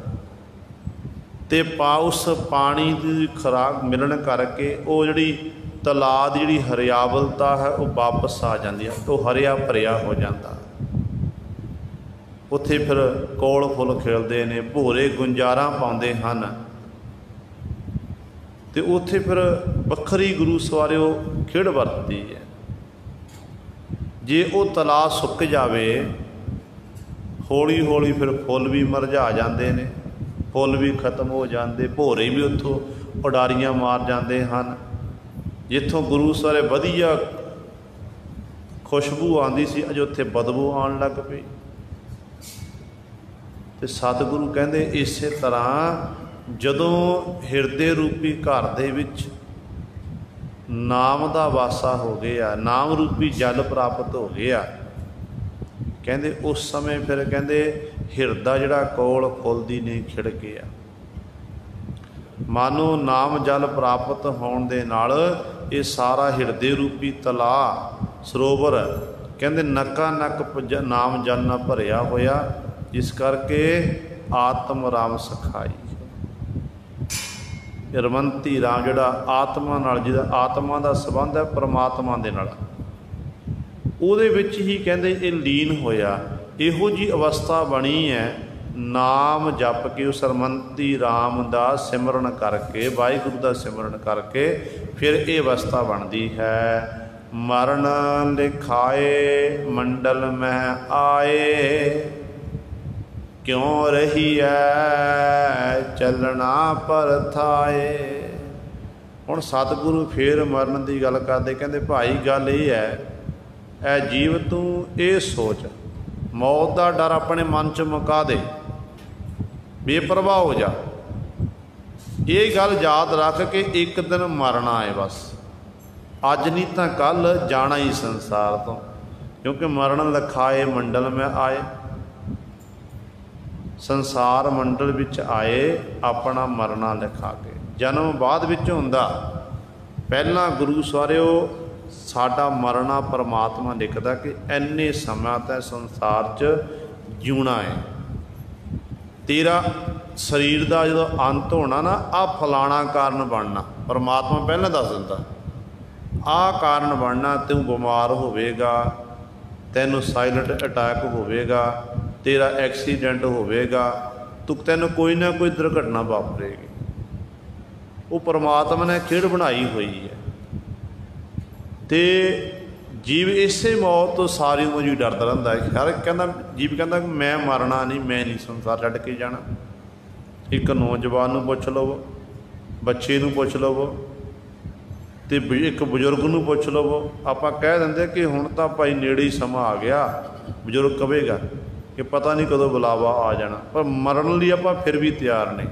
ਤੇ ਉਸ ਪਾਣੀ ਦੀ ਖੁਰਾਕ ਮਿਲਣ ਕਰਕੇ ਉਹ ਜਿਹੜੀ ਤਲਾਅ ਦੀ ਜਿਹੜੀ ਹਰਿਆਵਲਤਾ ਹੈ ਉਹ ਵਾਪਸ ਆ ਜਾਂਦੀ ਹੈ, ਉਹ ਹਰਿਆ ਭਰਿਆ ਹੋ ਜਾਂਦਾ। ਉੱਥੇ ਫਿਰ ਕੌਲ ਫੁੱਲ ਖਿੜਦੇ ਨੇ, ਭੋਰੇ ਗੁੰਜਾਰਾਂ ਪਾਉਂਦੇ ਹਨ, ਅਤੇ ਉੱਥੇ ਫਿਰ ਵੱਖਰੀ ਗੁਰੂ ਸਵਾਰਿਓ ਖੇਡ ਵਰਤਦੀ ਹੈ। ਜੇ ਉਹ ਤਲਾਅ ਸੁੱਕ ਜਾਵੇ, ਹੌਲੀ ਹੌਲੀ ਫਿਰ ਫੁੱਲ ਵੀ ਮੁਰਝਾ ਜਾਂਦੇ ਨੇ, ਫੁੱਲ ਵੀ ਖਤਮ ਹੋ ਜਾਂਦੇ, ਭੋਰੇ ਵੀ ਉੱਥੋਂ ਉਡਾਰੀਆਂ ਮਾਰ ਜਾਂਦੇ ਹਨ। ਜਿੱਥੋਂ ਗੁਰੂ ਸਵਾਰੇ ਵਧੀਆ ਖੁਸ਼ਬੂ ਆਉਂਦੀ ਸੀ, ਅਜੇ ਉੱਥੇ ਬਦਬੂ ਆਉਣ ਲੱਗ ਪਈ। ਅਤੇ ਸਤਿਗੁਰੂ ਕਹਿੰਦੇ ਇਸੇ ਤਰ੍ਹਾਂ ਜਦੋਂ ਹਿਰਦੇ ਰੂਪੀ ਘਰ ਦੇ ਵਿੱਚ ਨਾਮ ਦਾ ਵਾਸਾ ਹੋ ਗਿਆ, ਨਾਮ ਰੂਪੀ ਜਲ ਪ੍ਰਾਪਤ ਹੋ ਗਿਆ, ਕਹਿੰਦੇ ਉਸ ਸਮੇਂ ਫਿਰ ਕਹਿੰਦੇ ਹਿਰਦਾ ਜਿਹੜਾ ਕੋਲ ਫੁੱਲਦੀ ਨਹੀਂ ਖਿੜ ਗਿਆ। ਮਾਨੋ ਨਾਮ ਜਲ ਪ੍ਰਾਪਤ ਹੋਣ ਦੇ ਨਾਲ ਇਹ ਸਾਰਾ ਹਿਰਦੇ ਰੂਪੀ ਤਲਾਅ ਸਰੋਵਰ ਕਹਿੰਦੇ ਨੱਕਾ ਨੱਕ ਨਾਮ ਜਲ ਨਾਲ ਭਰਿਆ ਹੋਇਆ, ਜਿਸ ਕਰਕੇ ਆਤਮ ਰਾਮ ਸਖਾਈ। ਰਮੰਤੀ ਰਾਮ ਜਿਹੜਾ ਆਤਮਾ ਨਾਲ, ਜਿਹਦਾ ਆਤਮਾ ਦਾ ਸੰਬੰਧ ਹੈ ਪਰਮਾਤਮਾ ਦੇ ਨਾਲ, ਉਹਦੇ ਵਿੱਚ ਹੀ ਕਹਿੰਦੇ ਇਹ ਲੀਨ ਹੋਇਆ। ਇਹੋ ਜਿਹੀ ਅਵਸਥਾ ਬਣੀ ਹੈ, ਨਾਮ ਜਪ ਕੇ ਉਸ ਰਮੰਤੀ ਰਾਮ ਦਾ ਸਿਮਰਨ ਕਰਕੇ, ਵਾਹਿਗੁਰੂ ਦਾ ਸਿਮਰਨ ਕਰਕੇ ਫਿਰ ਇਹ ਅਵਸਥਾ ਬਣਦੀ ਹੈ। ਮਰਨ ਲਿਖਾਏ ਮੰਡਲ ਮਹਿ ਆਏ, ਕਿਉਂ ਰਹੀਐ ਚੱਲਣਾ ਪਰਥਾਏ। ਹੁਣ ਸਤਿਗੁਰੂ ਫੇਰ ਮਰਨ ਦੀ ਗੱਲ ਕਰਦੇ, ਕਹਿੰਦੇ ਭਾਈ ਗੱਲ ਇਹ ਹੈ, ਐ ਜੀਵ ਤੂੰ ਇਹ ਸੋਚ, ਮੌਤ ਦਾ ਡਰ ਆਪਣੇ ਮਨ 'ਚ ਮੁਕਾ ਦੇ, ਬੇਪਰਵਾਹ ਹੋ ਜਾ। ਇਹ ਗੱਲ ਯਾਦ ਰੱਖ ਕਿ ਇੱਕ ਦਿਨ ਮਰਨਾ ਹੈ ਬਸ, ਅੱਜ ਨਹੀਂ ਤਾਂ ਕੱਲ੍ਹ ਜਾਣਾ ਹੀ ਸੰਸਾਰ ਤੋਂ, ਕਿਉਂਕਿ ਮਰਨ ਲਿਖਾਏ ਮੰਡਲ ਮੈਂ ਆਏ, ਸੰਸਾਰ ਮੰਡਲ ਵਿੱਚ ਆਏ ਆਪਣਾ ਮਰਨਾ ਲਿਖਾ ਕੇ। ਜਨਮ ਬਾਅਦ ਵਿੱਚ ਹੁੰਦਾ, ਪਹਿਲਾਂ ਗੁਰੂ ਸਵਾਰਿਓ ਸਾਡਾ ਮਰਨਾ ਪਰਮਾਤਮਾ ਲਿਖਦਾ ਕਿ ਇੰਨੇ ਸਮਾਂ ਤਾਂ ਸੰਸਾਰ 'ਚ ਜਿਉਣਾ ਹੈ। ਤੇਰਾ ਸਰੀਰ ਦਾ ਜਦੋਂ ਅੰਤ ਹੋਣਾ ਨਾ, ਆਹ ਫਲਾਣਾ ਕਾਰਨ ਬਣਨਾ, ਪਰਮਾਤਮਾ ਪਹਿਲਾਂ ਦੱਸ ਦਿੰਦਾ, ਆਹ ਕਾਰਨ ਬਣਨਾ, ਤੂੰ ਬਿਮਾਰ ਹੋਵੇਗਾ, ਤੈਨੂੰ ਸਾਇਲੈਂਟ ਅਟੈਕ ਹੋਵੇਗਾ, ਤੇਰਾ ਐਕਸੀਡੈਂਟ ਹੋਵੇਗਾ, ਤੈਨੂੰ ਕੋਈ ਨਾ ਕੋਈ ਦੁਰਘਟਨਾ ਵਾਪਰੇਗੀ। ਉਹ ਪਰਮਾਤਮਾ ਨੇ ਖੇਡ ਬਣਾਈ ਹੋਈ ਹੈ। ਅਤੇ ਜੀਵ ਇਸੇ ਮੌਤ ਤੋਂ ਸਾਰੀ ਉਮਰ ਹੀ ਡਰਦਾ ਰਹਿੰਦਾ ਹੈ। ਹਰ ਕਹਿੰਦਾ ਜੀਵ ਕਹਿੰਦਾ ਮੈਂ ਮਰਨਾ ਨਹੀਂ, ਮੈਂ ਨਹੀਂ ਸੰਸਾਰ ਛੱਡ ਕੇ ਜਾਣਾ। ਇੱਕ ਨੌਜਵਾਨ ਨੂੰ ਪੁੱਛ ਲਵੋ, ਬੱਚੇ ਨੂੰ ਪੁੱਛ ਲਵੋ, ਅਤੇ ਇੱਕ ਬਜ਼ੁਰਗ ਨੂੰ ਪੁੱਛ ਲਵੋ, ਆਪਾਂ ਕਹਿ ਦਿੰਦੇ ਕਿ ਹੁਣ ਤਾਂ ਭਾਈ ਨੇੜੇ ਹੀ ਸਮਾਂ ਆ ਗਿਆ। ਬਜ਼ੁਰਗ ਕਹੇਗਾ ਕਿ ਪਤਾ ਨਹੀਂ ਕਦੋਂ ਬੁਲਾਵਾ ਆ ਜਾਣਾ, ਪਰ ਮਰਨ ਲਈ ਆਪਾਂ ਫਿਰ ਵੀ ਤਿਆਰ ਨਹੀਂ।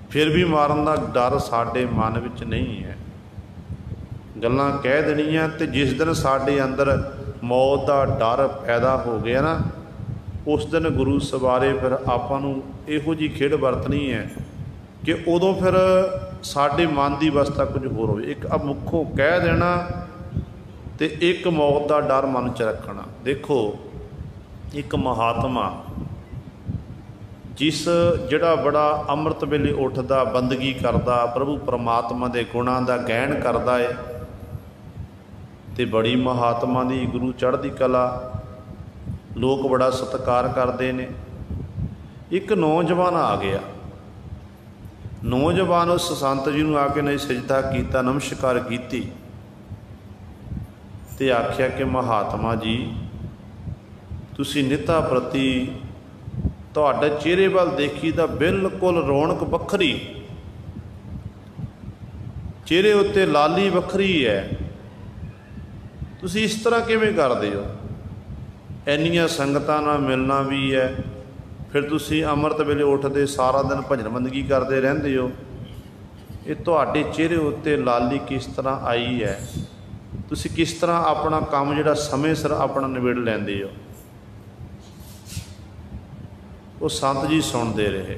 ਫਿਰ ਵੀ ਮਾਰਨ ਦਾ ਡਰ ਸਾਡੇ ਮਨ ਵਿੱਚ ਨਹੀਂ ਹੈ। ਗੱਲਾਂ ਕਹਿ ਦੇਣੀਆਂ, ਅਤੇ ਜਿਸ ਦਿਨ ਸਾਡੇ ਅੰਦਰ ਮੌਤ ਦਾ ਡਰ ਪੈਦਾ ਹੋ ਗਿਆ ਨਾ, ਉਸ ਦਿਨ ਗੁਰੂ ਸਵਾਰੇ ਫਿਰ ਆਪਾਂ ਨੂੰ ਇਹੋ ਜਿਹੀ ਖੇਡ ਵਰਤਣੀ ਹੈ ਕਿ ਉਦੋਂ ਫਿਰ ਸਾਡੇ ਮਨ ਦੀ ਅਵਸਥਾ ਕੁਝ ਹੋਰ ਹੋਵੇ। ਇੱਕ ਮੁੱਖੋਂ ਕਹਿ ਦੇਣਾ ਅਤੇ ਇੱਕ ਮੌਤ ਦਾ ਡਰ ਮਨ 'ਚ ਰੱਖਣਾ। ਦੇਖੋ, ਇੱਕ ਮਹਾਤਮਾ ਜਿਹੜਾ ਬੜਾ ਅੰਮ੍ਰਿਤ ਵੇਲੇ ਉੱਠਦਾ, ਬੰਦਗੀ ਕਰਦਾ, ਪ੍ਰਭੂ ਪਰਮਾਤਮਾ ਦੇ ਗੁਣਾਂ ਦਾ ਗਹਿਣ ਕਰਦਾ ਹੈ, ਅਤੇ ਬੜੀ ਮਹਾਤਮਾ ਦੀ ਗੁਰੂ ਚੜ੍ਹਦੀ ਕਲਾ, ਲੋਕ ਬੜਾ ਸਤਿਕਾਰ ਕਰਦੇ ਨੇ। ਇੱਕ ਨੌਜਵਾਨ ਆ ਗਿਆ, ਨੌਜਵਾਨ ਉਸ ਸੰਤ ਜੀ ਨੂੰ ਆ ਕੇ ਨੇ ਸਜਦਾ ਕੀਤਾ, ਨਮਸਕਾਰ ਕੀਤੀ, ਅਤੇ ਆਖਿਆ ਕਿ ਮਹਾਤਮਾ ਜੀ, ਤੁਸੀਂ ਨਿੱਤਾ ਪ੍ਰਤੀ ਤੁਹਾਡੇ ਚਿਹਰੇ ਵੱਲ ਦੇਖੀ ਤਾਂ ਬਿਲਕੁਲ ਰੌਣਕ ਵੱਖਰੀ, ਚਿਹਰੇ ਉੱਤੇ ਲਾਲੀ ਵੱਖਰੀ ਹੈ, ਤੁਸੀਂ ਇਸ ਤਰ੍ਹਾਂ ਕਿਵੇਂ ਕਰਦੇ ਹੋ? ਇੰਨੀਆਂ ਸੰਗਤਾਂ ਨਾਲ ਮਿਲਣਾ ਵੀ ਹੈ, ਫਿਰ ਤੁਸੀਂ ਅੰਮ੍ਰਿਤ ਵੇਲੇ ਉੱਠਦੇ ਸਾਰਾ ਦਿਨ ਭਜਨ ਬੰਦਗੀ ਕਰਦੇ ਰਹਿੰਦੇ ਹੋ, ਇਹ ਤੁਹਾਡੇ ਚਿਹਰੇ ਉੱਤੇ ਲਾਲੀ ਕਿਸ ਤਰ੍ਹਾਂ ਆਈ ਹੈ, ਤੁਸੀਂ ਕਿਸ ਤਰ੍ਹਾਂ ਆਪਣਾ ਕੰਮ ਜਿਹੜਾ ਸਮੇਂ ਸਿਰ ਆਪਣਾ ਨਿਬੇੜ ਲੈਂਦੇ ਹੋ। ਉਹ ਸੰਤ ਜੀ ਸੁਣਦੇ ਰਹੇ,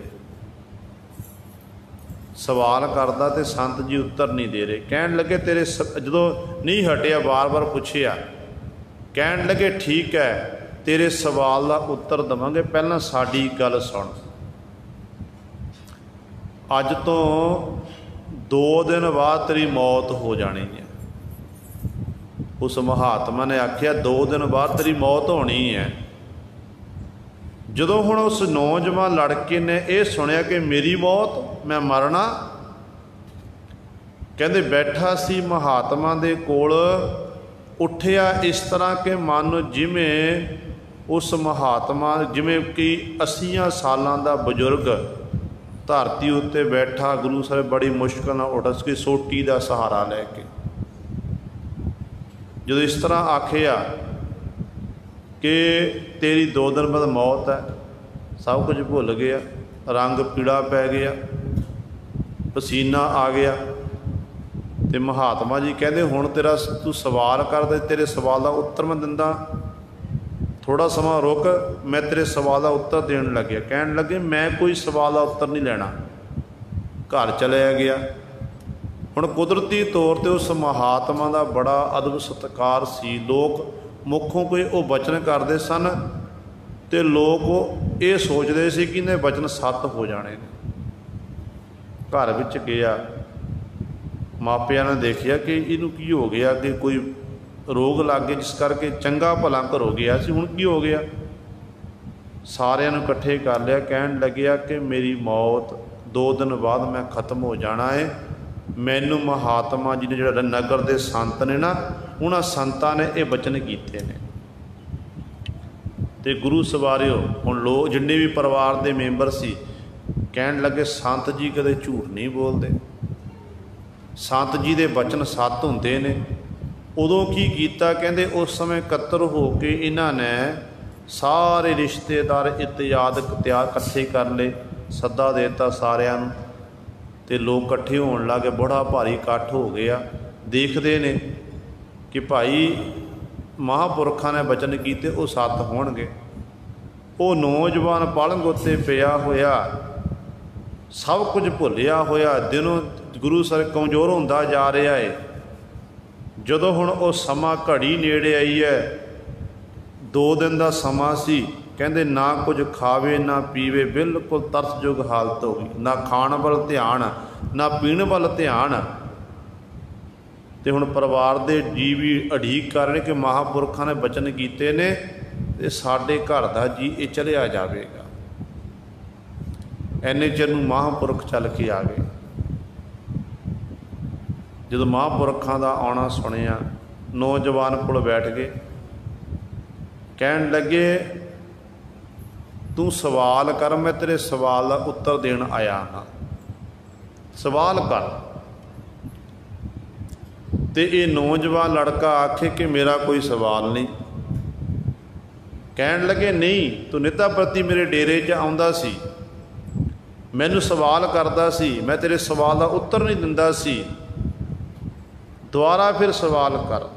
ਸਵਾਲ ਕਰਦਾ ਤੇ ਸੰਤ ਜੀ ਉੱਤਰ ਨਹੀਂ ਦੇ ਰਹੇ। ਕਹਿਣ ਲੱਗੇ ਤੇਰੇ ਜਦੋਂ ਨਹੀਂ ਹਟਿਆ, ਵਾਰ-ਵਾਰ ਪੁੱਛਿਆ, ਕਹਿਣ ਲੱਗੇ ਠੀਕ ਹੈ ਤੇਰੇ ਸਵਾਲ ਦਾ ਉੱਤਰ ਦੇਵਾਂਗੇ, ਪਹਿਲਾਂ ਸਾਡੀ ਗੱਲ ਸੁਣ। ਅੱਜ ਤੋਂ 2 ਦਿਨ ਬਾਅਦ ਤੇਰੀ ਮੌਤ ਹੋ ਜਾਣੀ ਹੈ। ਉਸ ਮਹਾਤਮਾ ਨੇ ਆਖਿਆ 2 ਦਿਨ ਬਾਅਦ ਤੇਰੀ ਮੌਤ ਹੋਣੀ ਹੈ। ਜਦੋਂ ਹੁਣ ਉਸ ਨੌਜਵਾਨ ਲੜਕੇ ਨੇ ਇਹ ਸੁਣਿਆ ਕਿ ਮੇਰੀ ਮੌਤ, ਮੈਂ ਮਰਨਾ, ਕਹਿੰਦੇ ਬੈਠਾ ਸੀ ਮਹਾਤਮਾ ਦੇ ਕੋਲ, ਉੱਠਿਆ ਇਸ ਤਰ੍ਹਾਂ ਕਿ ਮਨ ਜਿਵੇਂ ਉਸ ਮਹਾਤਮਾ, ਜਿਵੇਂ ਕਿ 80 ਸਾਲਾਂ ਦਾ ਬਜ਼ੁਰਗ ਧਰਤੀ ਉੱਤੇ ਬੈਠਾ, ਗੁਰੂ ਸਾਹਿਬ ਬੜੀ ਮੁਸ਼ਕਲ ਨਾਲ ਉੱਠ ਸਕੇ ਸੋਟੀ ਦਾ ਸਹਾਰਾ ਲੈ ਕੇ। ਜਦੋਂ ਇਸ ਤਰ੍ਹਾਂ ਆਖਿਆ ਕਿ ਤੇਰੀ 2 ਦਿਨ ਬਾਅਦ ਮੌਤ ਹੈ, ਸਭ ਕੁਝ ਭੁੱਲ ਗਿਆ, ਰੰਗ ਪੀੜਾ ਪੈ ਗਿਆ, ਪਸੀਨਾ ਆ ਗਿਆ। ਤੇ ਮਹਾਤਮਾ ਜੀ ਕਹਿੰਦੇ ਹੁਣ ਤੇਰਾ ਤੂੰ ਸਵਾਲ ਕਰਦਾ, ਤੇਰੇ ਸਵਾਲ ਦਾ ਉੱਤਰ ਮੈਂ ਦਿੰਦਾ, ਥੋੜ੍ਹਾ ਸਮਾਂ ਰੁਕ, ਮੈਂ ਤੇਰੇ ਸਵਾਲ ਦਾ ਉੱਤਰ ਦੇਣ ਲੱਗਿਆ। ਕਹਿਣ ਲੱਗੇ ਮੈਂ ਕੋਈ ਸਵਾਲ ਦਾ ਉੱਤਰ ਨਹੀਂ ਲੈਣਾ, ਘਰ ਚਲਿਆ ਗਿਆ। ਹੁਣ ਕੁਦਰਤੀ ਤੌਰ 'ਤੇ ਉਸ ਮਹਾਤਮਾ ਦਾ ਬੜਾ ਅਦਬ ਸਤਿਕਾਰ ਸੀ। ਲੋਕ ਮੁੱਖੋਂ ਕੋਈ ਉਹ ਬਚਨ ਕਰਦੇ ਸਨ ਅਤੇ ਲੋਕ ਇਹ ਸੋਚਦੇ ਸੀ ਕਿ ਇਹਨੇ ਬਚਨ ਸੱਤ ਹੋ ਜਾਣੇ ਨੇ। ਘਰ ਵਿੱਚ ਗਿਆ, ਮਾਪਿਆਂ ਨੇ ਦੇਖਿਆ ਕਿ ਇਹਨੂੰ ਕੀ ਹੋ ਗਿਆ, ਕਿ ਕੋਈ ਰੋਗ ਲੱਗ ਗਿਆ ਜਿਸ ਕਰਕੇ ਚੰਗਾ ਭਲਾ ਘਰੋਂ ਗਿਆ ਸੀ, ਹੁਣ ਕੀ ਹੋ ਗਿਆ। ਸਾਰਿਆਂ ਨੂੰ ਇਕੱਠੇ ਕਰ ਲਿਆ, ਕਹਿਣ ਲੱਗਿਆ ਕਿ ਮੇਰੀ ਮੌਤ 2 ਦਿਨ ਬਾਅਦ ਮੈਂ ਖਤਮ ਹੋ ਜਾਣਾ ਹੈ। ਮੈਨੂੰ ਮਹਾਤਮਾ ਜੀ ਨੇ ਜਿਹੜਾ ਨਗਰ ਦੇ ਸੰਤ ਨੇ ਨਾ, ਉਹਨਾਂ ਸੰਤਾਂ ਨੇ ਇਹ ਬਚਨ ਕੀਤੇ ਨੇ। ਅਤੇ ਗੁਰੂ ਸਵਾਰਿਓ, ਹੁਣ ਲੋਕ ਜਿੰਨੇ ਵੀ ਪਰਿਵਾਰ ਦੇ ਮੈਂਬਰ ਸੀ ਕਹਿਣ ਲੱਗੇ ਸੰਤ ਜੀ ਕਦੇ ਝੂਠ ਨਹੀਂ ਬੋਲਦੇ, ਸੰਤ ਜੀ ਦੇ ਬਚਨ ਸੱਤ ਹੁੰਦੇ ਨੇ। ਉਦੋਂ ਕੀ ਕੀਤਾ, ਕਹਿੰਦੇ ਉਸ ਸਮੇਂ ਇਕੱਤਰ ਹੋ ਕੇ ਇਹਨਾਂ ਨੇ ਸਾਰੇ ਰਿਸ਼ਤੇਦਾਰ ਇਤਿਆਦ ਇਕੱਠੇ ਕਰ ਲਏ, ਸੱਦਾ ਦੇ ਦਿੱਤਾ ਸਾਰਿਆਂ ਨੂੰ, ਅਤੇ ਲੋਕ ਇਕੱਠੇ ਹੋਣ ਲੱਗ ਗਏ। ਬੜਾ ਭਾਰੀ ਇਕੱਠ ਹੋ ਗਿਆ। ਦੇਖਦੇ ਨੇ ਕਿ ਭਾਈ ਮਹਾਂਪੁਰਖਾਂ ਨੇ ਬਚਨ ਕੀਤੇ ਉਹ ਸੱਤ ਹੋਣਗੇ। ਉਹ ਨੌਜਵਾਨ ਪਲੰਘ ਉੱਤੇ ਪਿਆ ਹੋਇਆ, ਸਭ ਕੁਝ ਭੁੱਲਿਆ ਹੋਇਆ, ਦਿਨੋਂ ਗੁਰੂ ਸਾਹਿਬ ਕਮਜ਼ੋਰ ਹੁੰਦਾ ਜਾ ਰਿਹਾ ਹੈ। ਜਦੋਂ ਹੁਣ ਉਹ ਸਮਾਂ ਘੜੀ ਨੇੜੇ ਆਈ ਹੈ, 2 ਦਿਨ ਦਾ ਸਮਾਂ ਸੀ, ਕਹਿੰਦੇ ਨਾ ਕੁਝ ਖਾਵੇ ਨਾ ਪੀਵੇ, ਬਿਲਕੁਲ ਤਰਸਯੋਗ ਹਾਲਤ ਹੋ ਗਈ, ਨਾ ਖਾਣ ਵੱਲ ਧਿਆਨ ਨਾ ਪੀਣ ਵੱਲ ਧਿਆਨ। ਅਤੇ ਹੁਣ ਪਰਿਵਾਰ ਦੇ ਜੀਅ ਵੀ ਉਡੀਕ ਕਰ ਰਹੇ ਕਿ ਮਹਾਂਪੁਰਖਾਂ ਨੇ ਬਚਨ ਕੀਤੇ ਨੇ ਅਤੇ ਸਾਡੇ ਘਰ ਦਾ ਜੀ ਇਹ ਚਲਿਆ ਜਾਵੇਗਾ। ਇੰਨੇ ਚਿਰ ਨੂੰ ਮਹਾਂਪੁਰਖ ਚੱਲ ਕੇ ਆ ਗਏ। ਜਦੋਂ ਮਹਾਂਪੁਰਖਾਂ ਦਾ ਆਉਣਾ ਸੁਣਿਆ, ਨੌਜਵਾਨ ਕੋਲ ਬੈਠ ਗਏ, ਕਹਿਣ ਲੱਗੇ ਤੂੰ ਸਵਾਲ ਕਰ, ਮੈਂ ਤੇਰੇ ਸਵਾਲ ਦਾ ਉੱਤਰ ਦੇਣ ਆਇਆ ਹਾਂ, ਸਵਾਲ ਕਰ। ਅਤੇ ਇਹ ਨੌਜਵਾਨ ਲੜਕਾ ਆਖੇ ਕਿ ਮੇਰਾ ਕੋਈ ਸਵਾਲ ਨਹੀਂ। ਕਹਿਣ ਲੱਗੇ ਨਹੀਂ, ਤੂੰ ਨਿੱਤਾ ਪ੍ਰਤੀ ਮੇਰੇ ਡੇਰੇ 'ਚ ਆਉਂਦਾ ਸੀ, ਮੈਨੂੰ ਸਵਾਲ ਕਰਦਾ ਸੀ, ਮੈਂ ਤੇਰੇ ਸਵਾਲ ਦਾ ਉੱਤਰ ਨਹੀਂ ਦਿੰਦਾ ਸੀ, ਦੁਬਾਰਾ ਫਿਰ ਸਵਾਲ ਕਰ,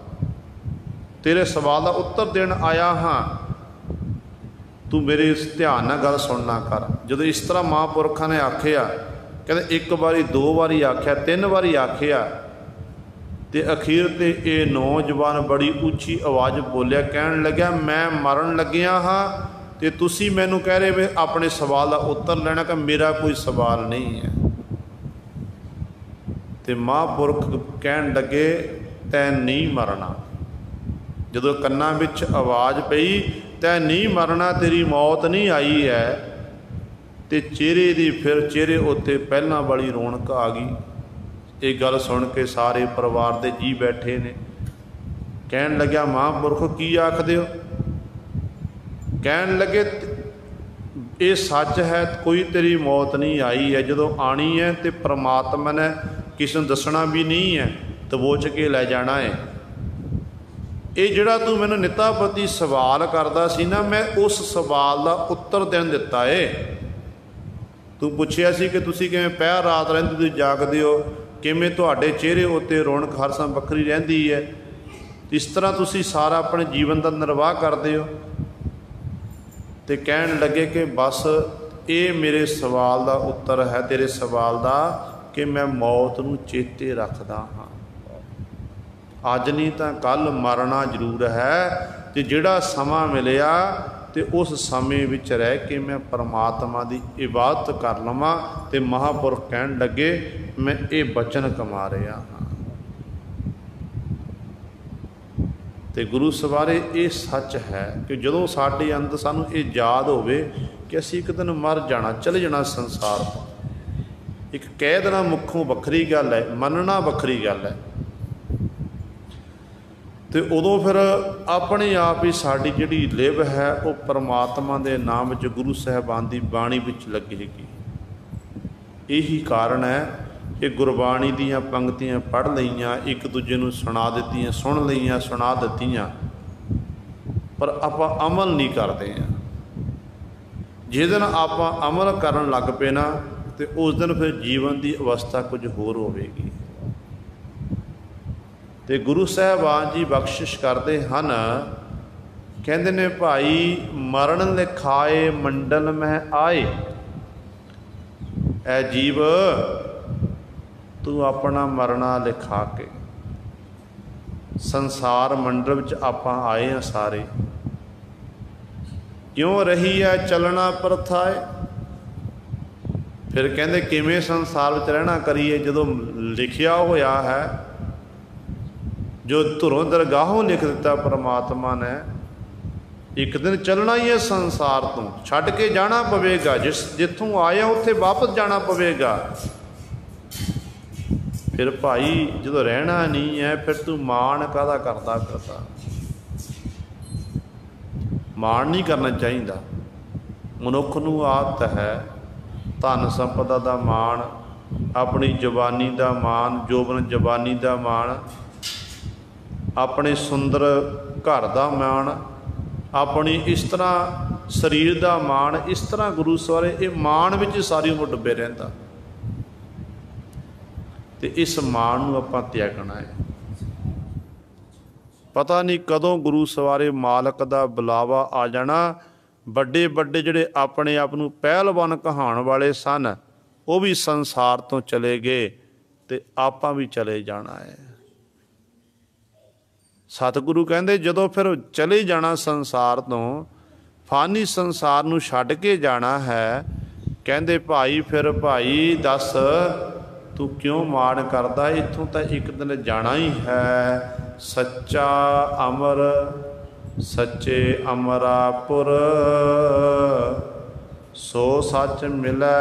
ਤੇਰੇ ਸਵਾਲ ਦਾ ਉੱਤਰ ਦੇਣ ਆਇਆ ਹਾਂ, ਤੂੰ ਮੇਰੇ ਇਸ ਧਿਆਨ ਨਾਲ ਗੱਲ ਸੁਣਨਾ ਕਰ। ਜਦੋਂ ਇਸ ਤਰ੍ਹਾਂ ਮਹਾਂਪੁਰਖਾਂ ਨੇ ਆਖਿਆ, ਕਹਿੰਦੇ 1 ਵਾਰੀ 2 ਵਾਰੀ ਆਖਿਆ, 3 ਵਾਰੀ ਆਖਿਆ, ਅਤੇ ਅਖੀਰ 'ਤੇ ਇਹ ਨੌਜਵਾਨ ਬੜੀ ਉੱਚੀ ਆਵਾਜ਼ ਬੋਲਿਆ, ਕਹਿਣ ਲੱਗਿਆ ਮੈਂ ਮਰਨ ਲੱਗਿਆ ਹਾਂ ਅਤੇ ਤੁਸੀਂ ਮੈਨੂੰ ਕਹਿ ਰਹੇ ਵੀ ਆਪਣੇ ਸਵਾਲ ਦਾ ਉੱਤਰ ਲੈਣਾ, ਕਿ ਮੇਰਾ ਕੋਈ ਸਵਾਲ ਨਹੀਂ ਹੈ। ਅਤੇ ਮਹਾਂਪੁਰਖ ਕਹਿਣ ਲੱਗੇ ਤੈਂ ਨਹੀਂ ਮਰਨਾ। ਜਦੋਂ ਕੰਨਾਂ ਵਿੱਚ ਆਵਾਜ਼ ਪਈ ਤੈਂ ਨਹੀਂ ਮਰਨਾ, ਤੇਰੀ ਮੌਤ ਨਹੀਂ ਆਈ ਹੈ, ਅਤੇ ਚਿਹਰੇ ਦੀ ਫਿਰ ਚਿਹਰੇ ਉੱਤੇ ਪਹਿਲਾਂ ਵਾਲੀ ਰੌਣਕ ਆ ਗਈ। ਇਹ ਗੱਲ ਸੁਣ ਕੇ ਸਾਰੇ ਪਰਿਵਾਰ ਦੇ ਜੀਅ ਬੈਠੇ ਨੇ। ਕਹਿਣ ਲੱਗਿਆ ਮਹਾਂਪੁਰਖ ਕੀ ਆਖਦੇ ਹੋ। ਕਹਿਣ ਲੱਗੇ ਇਹ ਸੱਚ ਹੈ, ਕੋਈ ਤੇਰੀ ਮੌਤ ਨਹੀਂ ਆਈ ਹੈ, ਜਦੋਂ ਆਣੀ ਹੈ ਅਤੇ ਪ੍ਰਮਾਤਮਾ ਨੇ ਕਿਸੇ ਨੂੰ ਦੱਸਣਾ ਵੀ ਨਹੀਂ ਹੈ, ਦਬੋਚ ਕੇ ਲੈ ਜਾਣਾ ਹੈ। ਇਹ ਜਿਹੜਾ ਤੂੰ ਮੈਨੂੰ ਨਿੱਤਾ ਪ੍ਰਤੀ ਸਵਾਲ ਕਰਦਾ ਸੀ ਨਾ, ਮੈਂ ਉਸ ਸਵਾਲ ਦਾ ਉੱਤਰ ਦੇਣ ਦਿੱਤਾ ਏ। ਤੂੰ ਪੁੱਛਿਆ ਸੀ ਕਿ ਤੁਸੀਂ ਕਿਵੇਂ ਪਹਿਰ ਰਾਤ ਰਹਿੰਦੇ, ਤੁਸੀਂ ਜਾਗਦੇ ਹੋ, ਕਿਵੇਂ ਤੁਹਾਡੇ ਚਿਹਰੇ ਉੱਤੇ ਰੌਣਕ ਹਰ ਸਮਾਂ ਵੱਖਰੀ ਰਹਿੰਦੀ ਹੈ, ਇਸ ਤਰ੍ਹਾਂ ਤੁਸੀਂ ਸਾਰਾ ਆਪਣੇ ਜੀਵਨ ਦਾ ਨਿਰਵਾਹ ਕਰਦੇ ਹੋ। ਤੇ ਕਹਿਣ ਲੱਗੇ ਕਿ ਬਸ ਇਹ ਮੇਰੇ ਸਵਾਲ ਦਾ ਉੱਤਰ ਹੈ, ਤੇਰੇ ਸਵਾਲ ਦਾ, ਕਿ ਮੈਂ ਮੌਤ ਨੂੰ ਚੇਤੇ ਰੱਖਦਾ ਹਾਂ। ਅੱਜ ਨਹੀਂ ਤਾਂ ਕੱਲ੍ਹ ਮਰਨਾ ਜ਼ਰੂਰ ਹੈ, ਤੇ ਜਿਹੜਾ ਸਮਾਂ ਮਿਲਿਆ ਤੇ ਉਸ ਸਮੇਂ ਵਿੱਚ ਰਹਿ ਕੇ ਮੈਂ ਪਰਮਾਤਮਾ ਦੀ ਇਬਾਦਤ ਕਰ ਲਵਾਂ। ਤੇ ਮਹਾਂਪੁਰਖ ਕਹਿਣ ਲੱਗੇ ਮੈਂ ਇਹ ਬਚਨ ਕਮਾ ਰਿਹਾ ਹਾਂ। ਤੇ ਗੁਰੂ ਸਵਾਰੇ ਇਹ ਸੱਚ ਹੈ ਕਿ ਜਦੋਂ ਸਾਡੇ ਅੰਦਰ ਸਾਨੂੰ ਇਹ ਯਾਦ ਹੋਵੇ ਕਿ ਅਸੀਂ ਇੱਕ ਦਿਨ ਮਰ ਜਾਣਾ, ਚਲੇ ਜਾਣਾ ਸੰਸਾਰ ਤੋਂ। ਇੱਕ ਕਹਿ ਦੇਣਾ ਮੁੱਖੋਂ ਵੱਖਰੀ ਗੱਲ ਹੈ, ਮੰਨਣਾ ਵੱਖਰੀ ਗੱਲ ਹੈ। ਤੇ ਉਦੋਂ ਫਿਰ ਆਪਣੇ ਆਪ ਹੀ ਸਾਡੀ ਜਿਹੜੀ ਲਿਵ ਹੈ ਉਹ ਪਰਮਾਤਮਾ ਦੇ ਨਾਮ ਵਿੱਚ, ਗੁਰੂ ਸਾਹਿਬਾਨ ਦੀ ਬਾਣੀ ਵਿੱਚ ਲੱਗੇਗੀ। ਇਹੀ ਕਾਰਨ ਹੈ ਕਿ ਗੁਰਬਾਣੀ ਦੀਆਂ ਪੰਕਤੀਆਂ ਪੜ੍ਹ ਲਈਆਂ, ਇੱਕ ਦੂਜੇ ਨੂੰ ਸੁਣਾ ਦਿੱਤੀਆਂ, ਸੁਣ ਲਈਆਂ, ਸੁਣਾ ਦਿੱਤੀਆਂ, ਪਰ ਆਪਾਂ ਅਮਲ ਨਹੀਂ ਕਰਦੇ ਹਾਂ। ਜਿਸ ਦਿਨ ਆਪਾਂ ਅਮਲ ਕਰਨ ਲੱਗ ਪਏ ਨਾ, ਤੇ ਉਸ ਦਿਨ ਫਿਰ ਜੀਵਨ ਦੀ ਅਵਸਥਾ ਕੁਝ ਹੋਰ ਹੋਵੇਗੀ। ਤੇ ਗੁਰੂ ਸਾਹਿਬਾਨ ਜੀ ਬਖਸ਼ਿਸ਼ ਕਰਦੇ ਹਨ, ਕਹਿੰਦੇ ਨੇ ਭਾਈ ਮਰਨ ਲਿਖਾਏ ਮੰਡਲ ਮਹਿ ਆਏ। ਐ ਜੀਵ ਤੂੰ ਆਪਣਾ ਮਰਨਾ ਲਿਖਾ ਕੇ, ਸੰਸਾਰ ਮੰਡਲ ਵਿੱਚ ਆਪਾਂ ਆਏ ਹਾਂ ਸਾਰੇ। ਕਿਉਂ ਰਹੀ ਹੈ ਚੱਲਣਾ ਪ੍ਰਥਾਏ। ਫਿਰ ਕਹਿੰਦੇ ਕਿਵੇਂ ਸੰਸਾਰ ਵਿੱਚ ਰਹਿਣਾ ਕਰੀਏ, ਜਦੋਂ ਲਿਖਿਆ ਹੋਇਆ ਹੈ, ਜੋ ਧੁਰੋਂ ਦਰਗਾਹੋਂ ਲਿਖ ਦਿੱਤਾ ਪਰਮਾਤਮਾ ਨੇ, ਇੱਕ ਦਿਨ ਚੱਲਣਾ ਹੀ ਹੈ ਸੰਸਾਰ ਤੋਂ, ਛੱਡ ਕੇ ਜਾਣਾ ਪਵੇਗਾ। ਜਿੱਥੋਂ ਆਇਆ ਉੱਥੇ ਵਾਪਸ ਜਾਣਾ ਪਵੇਗਾ। ਫਿਰ ਭਾਈ ਜਦੋਂ ਰਹਿਣਾ ਨਹੀਂ ਹੈ, ਫਿਰ ਤੂੰ ਮਾਣ ਕਾਹਦਾ ਕਰਦਾ ਫਿਰਦਾ। ਮਾਣ ਨਹੀਂ ਕਰਨਾ ਚਾਹੀਦਾ। ਮਨੁੱਖ ਨੂੰ ਆਦਤ ਹੈ ਧਨ ਸੰਪਦਾ ਦਾ ਮਾਣ, ਆਪਣੀ ਜਵਾਨੀ ਦਾ ਮਾਣ, ਜੋਬਨ ਜਵਾਨੀ ਦਾ ਮਾਣ, ਆਪਣੇ ਸੁੰਦਰ ਘਰ ਦਾ ਮਾਣ, ਆਪਣੀ ਇਸ ਤਰ੍ਹਾਂ ਸਰੀਰ ਦਾ ਮਾਣ। ਇਸ ਤਰ੍ਹਾਂ ਗੁਰੂ ਸਵਾਰੇ ਇਹ ਮਾਣ ਵਿੱਚ ਸਾਰੀ ਉਮਰ ਡੁੱਬੇ ਰਹਿੰਦਾ। ਤੇ ਇਸ ਮਾਣ ਨੂੰ ਆਪਾਂ ਤਿਆਗਣਾ ਹੈ। ਪਤਾ ਨਹੀਂ ਕਦੋਂ ਗੁਰੂ ਸਵਾਰੇ ਮਾਲਕ ਦਾ ਬੁਲਾਵਾ ਆ ਜਾਣਾ। ਵੱਡੇ ਵੱਡੇ ਜਿਹੜੇ ਆਪਣੇ ਆਪ ਨੂੰ ਪਹਿਲਵਾਨ ਕਹਾਉਣ ਵਾਲੇ ਸਨ, ਉਹ ਵੀ ਸੰਸਾਰ ਤੋਂ ਚਲੇ ਗਏ, ਤੇ ਆਪਾਂ ਵੀ ਚਲੇ ਜਾਣਾ ਹੈ। ਸਤਿਗੁਰੂ ਕਹਿੰਦੇ ਜਦੋਂ ਫਿਰ ਚਲੇ ਜਾਣਾ ਸੰਸਾਰ ਤੋਂ, ਫਾਨੀ ਸੰਸਾਰ ਨੂੰ ਛੱਡ ਕੇ ਜਾਣਾ ਹੈ, ਕਹਿੰਦੇ ਭਾਈ ਫਿਰ ਭਾਈ ਦੱਸ ਤੂੰ ਕਿਉਂ ਮਾਣ ਕਰਦਾ। ਇੱਥੋਂ ਤਾਂ ਇੱਕ ਦਿਨ ਜਾਣਾ ਹੀ ਹੈ। ਸੱਚਾ ਅਮਰ ਸੱਚੇ ਅਮਰਾਪੁਰ, ਸੋ ਸੱਚ ਮਿਲੈ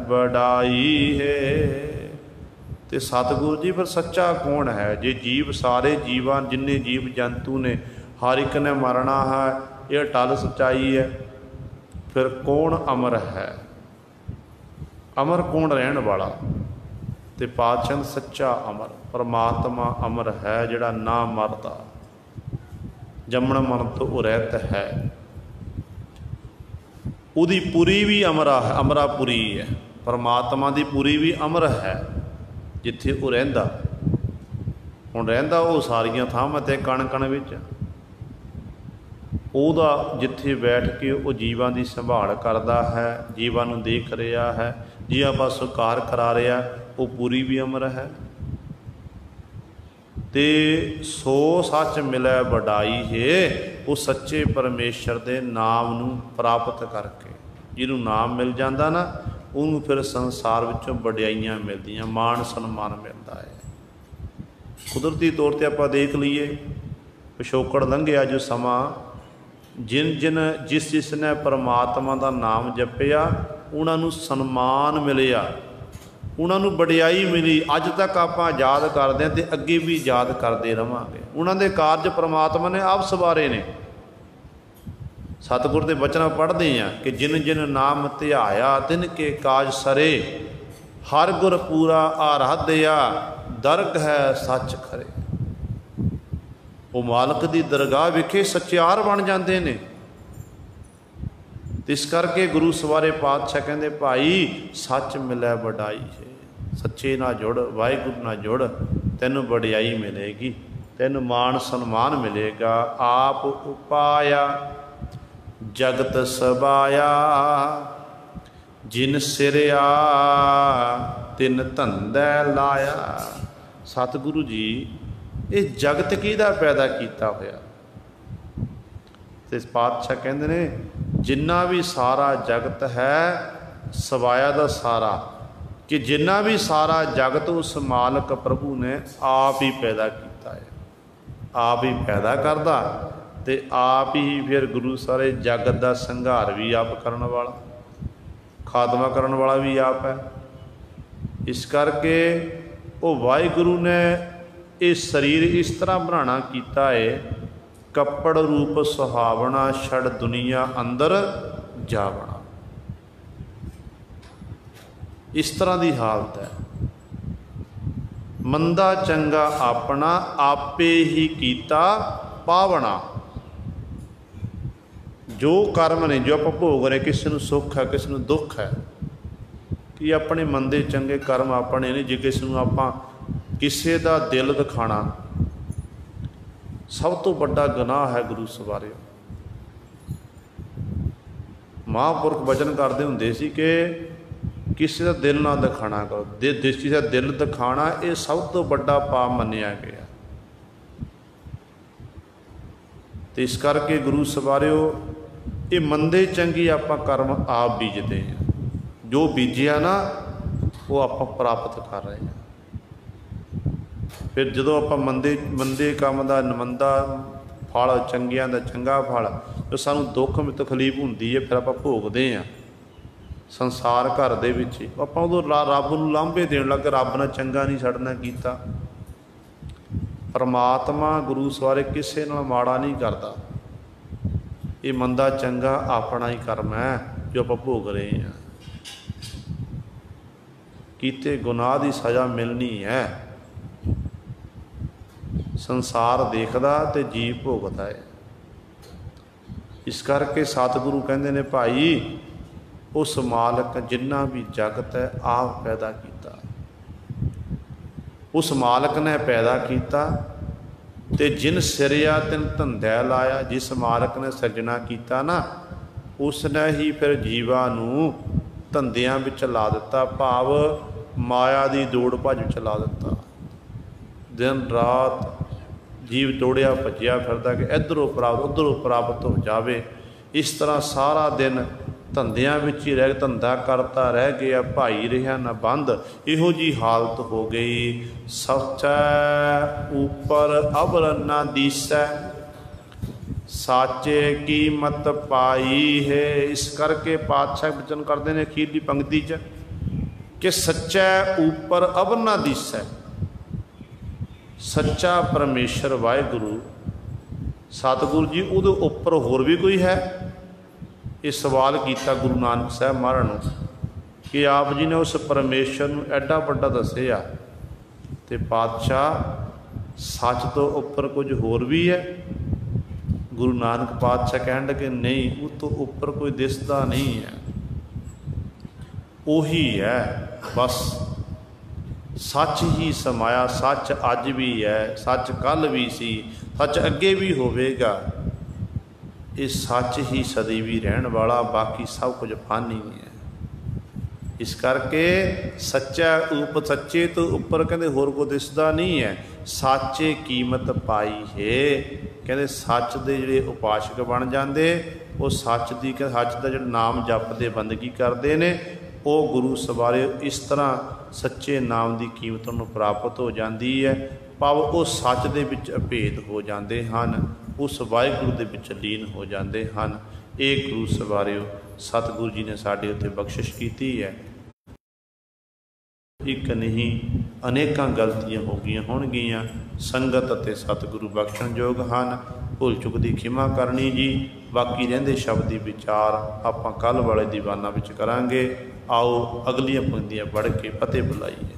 ਵਡਾਈ ਹੈ। ਤੇ ਸਤਿਗੁਰੂ ਜੀ ਫਿਰ ਸੱਚਾ ਕੌਣ ਹੈ। ਜੇ ਜੀਵ ਸਾਰੇ ਜੀਵਾਂ, ਜਿੰਨੇ ਜੀਵ ਜੰਤੂ ਨੇ, ਹਰ ਇੱਕ ਨੇ ਮਰਨਾ ਹੈ, ਇਹ ਅਟਲ ਸੱਚਾਈ ਹੈ। ਫਿਰ ਕੌਣ ਅਮਰ ਹੈ, ਅਮਰ ਕੌਣ ਰਹਿਣ ਵਾਲਾ। ਤੇ ਪਾਤਸ਼ਾਹ ਸੱਚਾ ਅਮਰ ਪਰਮਾਤਮਾ ਅਮਰ ਹੈ, ਜਿਹੜਾ ਨਾ ਮਰਦਾ, ਜੰਮਣ ਮਰਨ ਤੋਂ ਉਹ ਰਹਿਤ ਹੈ। ਉਹਦੀ ਪੁਰੀ ਵੀ ਅਮਰਾ ਹੈ, ਅਮਰਾਪੁਰੀ ਹੈ। ਪਰਮਾਤਮਾ ਦੀ ਪੁਰੀ ਵੀ ਅਮਰ ਹੈ, ਜਿੱਥੇ ਉਹ ਰਹਿੰਦਾ। ਹੁਣ ਰਹਿੰਦਾ ਉਹ ਸਾਰੀਆਂ ਥਾਵਾਂ 'ਤੇ, ਕਣ ਕਣ ਵਿੱਚ। ਉਹਦਾ ਜਿੱਥੇ ਬੈਠ ਕੇ ਉਹ ਜੀਵਾਂ ਦੀ ਸੰਭਾਲ ਕਰਦਾ ਹੈ, ਜੀਵਾਂ ਨੂੰ ਦੇਖ ਰਿਹਾ ਹੈ, ਜੀਵਾਂ ਪਾਸੋਂ ਕਾਰ ਕਰਾ ਰਿਹਾ, ਉਹ ਪੂਰੀ ਵੀ ਅਮਰ ਹੈ। ਤੇ ਸੋ ਸੱਚ ਮਿਲੈ ਵਡਾਈ ਹੈ। ਉਹ ਸੱਚੇ ਪਰਮੇਸ਼ਰ ਦੇ ਨਾਮ ਨੂੰ ਪ੍ਰਾਪਤ ਕਰਕੇ, ਜਿਹਨੂੰ ਨਾਮ ਮਿਲ ਜਾਂਦਾ ਨਾ, ਉਹਨੂੰ ਫਿਰ ਸੰਸਾਰ ਵਿੱਚੋਂ ਵਡਿਆਈਆਂ ਮਿਲਦੀਆਂ, ਮਾਣ ਸਨਮਾਨ ਮਿਲਦਾ ਹੈ। ਕੁਦਰਤੀ ਤੌਰ 'ਤੇ ਆਪਾਂ ਦੇਖ ਲਈਏ, ਪਿਛੋਕੜ ਲੰਘਿਆ ਜੋ ਸਮਾਂ, ਜਿਸ ਨੇ ਪਰਮਾਤਮਾ ਦਾ ਨਾਮ ਜਪਿਆ, ਉਹਨਾਂ ਨੂੰ ਸਨਮਾਨ ਮਿਲਿਆ, ਉਹਨਾਂ ਨੂੰ ਵਡਿਆਈ ਮਿਲੀ। ਅੱਜ ਤੱਕ ਆਪਾਂ ਯਾਦ ਕਰਦੇ ਹਾਂ, ਅਤੇ ਅੱਗੇ ਵੀ ਯਾਦ ਕਰਦੇ ਰਹਾਂਗੇ। ਉਹਨਾਂ ਦੇ ਕਾਰਜ ਪਰਮਾਤਮਾ ਨੇ ਆਪ ਸਵਾਰੇ ਨੇ। ਸਤਿਗੁਰ ਦੇ ਬਚਨਾਂ ਪੜ੍ਹਦੇ ਹਾਂ ਕਿ ਜਿਨ ਜਿਨ ਨਾਮ ਧਿਆਇਆ, ਤਿਨ ਕੇ ਕਾਜ ਸਰੇ, ਹਰ ਗੁਰ ਪੂਰਾ ਆਰਾਧਿਆ, ਦਰਗ ਹੈ ਸੱਚ ਖਰੇ। ਉਹ ਮਾਲਕ ਦੀ ਦਰਗਾਹ ਵਿਖੇ ਸੱਚਿਆਰ ਬਣ ਜਾਂਦੇ ਨੇ। ਇਸ ਕਰਕੇ ਗੁਰੂ ਸਵਾਰੇ ਪਾਤਸ਼ਾਹ ਕਹਿੰਦੇ ਭਾਈ ਸੱਚ ਮਿਲੈ ਵਡਾਈ ਹੈ। सच्चे नाल जुड़, वाहिगुरू नाल जुड़, तैनूं वडियाई मिलेगी, तैनूं मान सन्मान मिलेगा। आप उपाया जगत सबाया, जिन सिरिया तिन धंधै लाया। सतगुरु जी ये जगत किहदा पैदा किया होया? ते पातशाह कहंदे ने जिन्ना भी सारा जगत है सवाया दा सारा, कि जिन्ना भी सारा जगत उस मालक प्रभु ने आप ही पैदा किया है, आप ही पैदा करदा ते आप ही फिर गुरु सारे जगत का संघार भी आप करने वाला, खात्मा करने वाला भी आप है। इस करके वो वाहिगुरु ने ये शरीर इस तरह बनाना किया है, कपड़ रूप सुहावना छड़ दुनिया अंदर जावना, इस तरह की हालत है। मंदा चंगा अपना आपे ही कीता पावना। जो कर्म ने जो आप भोग रहे, किसी को सुख है किसी को दुख है, कि अपने मंदे चंगे कर्म अपने ने। जे किसी को आप किसी का दिल दिखाना सब तो बड़ा गुनाह है गुरु सवारे। महापुरख वचन करते होंदे सी कि किसी का दिल ना दिखाना करो, किसी का दिल दिखाना ये सब तो बड़ा पाप मन्निया गया। तो इस करके गुरु सवारिओ ये मंदे चंगी आप कर्म आप बीजते हैं, जो बीजिया ना वो आप प्राप्त कर रहे हैं। फिर जो आप मंदे काम का मंदा फल, चंगिया का चंगा फल, जो सानू दुख में तकलीफ होंदी है फिर आप भोगते हैं संसार घर दे विच, आप उदों रब नूं लांभे देण लग, रब ने चंगा नहीं छड़ना कीता। परमात्मा गुरु सवारे किसी नाल माड़ा नहीं करता, ये मंदा चंगा अपना ही कर्म है जो आप भोग रहे हैं। कीते गुनाह की सज़ा मिलनी है। संसार देखदा ते जीव भोगदा है। इस करके सतगुरु कहंदे ने भाई उस मालक जिन्ना भी जगत है आप पैदा किया, उस मालक ने पैदा किया ते जिन सिरिया तिन धंधै लाया। जिस मालक ने सृजना किया ना उसने ही फिर जीवां नूं धंधियां विच ला दिता, भाव माया की दौड़ भज विच ला दिता। दिन रात जीव दौड़िया भजिया फिरदा कि इधरों प्राप्त उधरों प्राप्त हो जावे। इस तरह सारा दिन धंधियां विच ही रह, धंधा करता रह गया, भाई रहा ना बंद। इहो जी हालत हो गई। सच्चै ऊपर अवर ना दिसै, साचे कीमत पाई है। इस करके पातशाह वचन करते हैं अखीरली पंक्ति च कि सच्चै ऊपर अवर ना दिसै। सच्चा परमेश्वर वाहिगुरू सतगुरु जी उहदे उपर होर भी कोई है? ये सवाल किया गुरु नानक साहब महाराज नूं कि आप जी ने उस परमेश्वर नूं एडा वड्डा दसिया ते पातशाह सच तो उपर कुछ होर भी है? गुरु नानक पातशाह कहण लगे नहीं, उस तो उपर कोई दिसदा नहीं है, उही है बस। सच ही समाया, सच अज भी है, सच कल भी सी, सच अगे भी होवेगा। ये सच ही सदी भी रहन वाला, बाकी सब कुछ फानी है। इस करके सच्चा रूप सच्चे तो उपर कहते होर को दिसदा नहीं है। साचे कीमत पाई है, कहते सच दे जिहड़े उपासक बन जाते वो सच दी सच का जिहड़ा नाम जपते बंदगी करते हैं वो गुरु सवारे इस तरह सच्चे नाम की कीमत उन्होंने प्राप्त हो जाती है। भाव वो सच दे विच अभेद हो जाते हैं, उस वाहिगुरू दे विच लीन हो जाते हैं। एक गुरु सवारिओ सतगुरु जी ने साडे उत्ते बख्शिश की है। एक नहीं अनेकां गलतियां हो गई होणगियां, संगत अते सतगुरु बख्शण योग हैं। भुल चुक की खिमा करनी जी। बाकी रहिंदे शब्दी विचार आपां कल वाले दीवाना विच करांगे। आओ अगलियां पंक्तियां पढ़ के फतेह बुलाइए।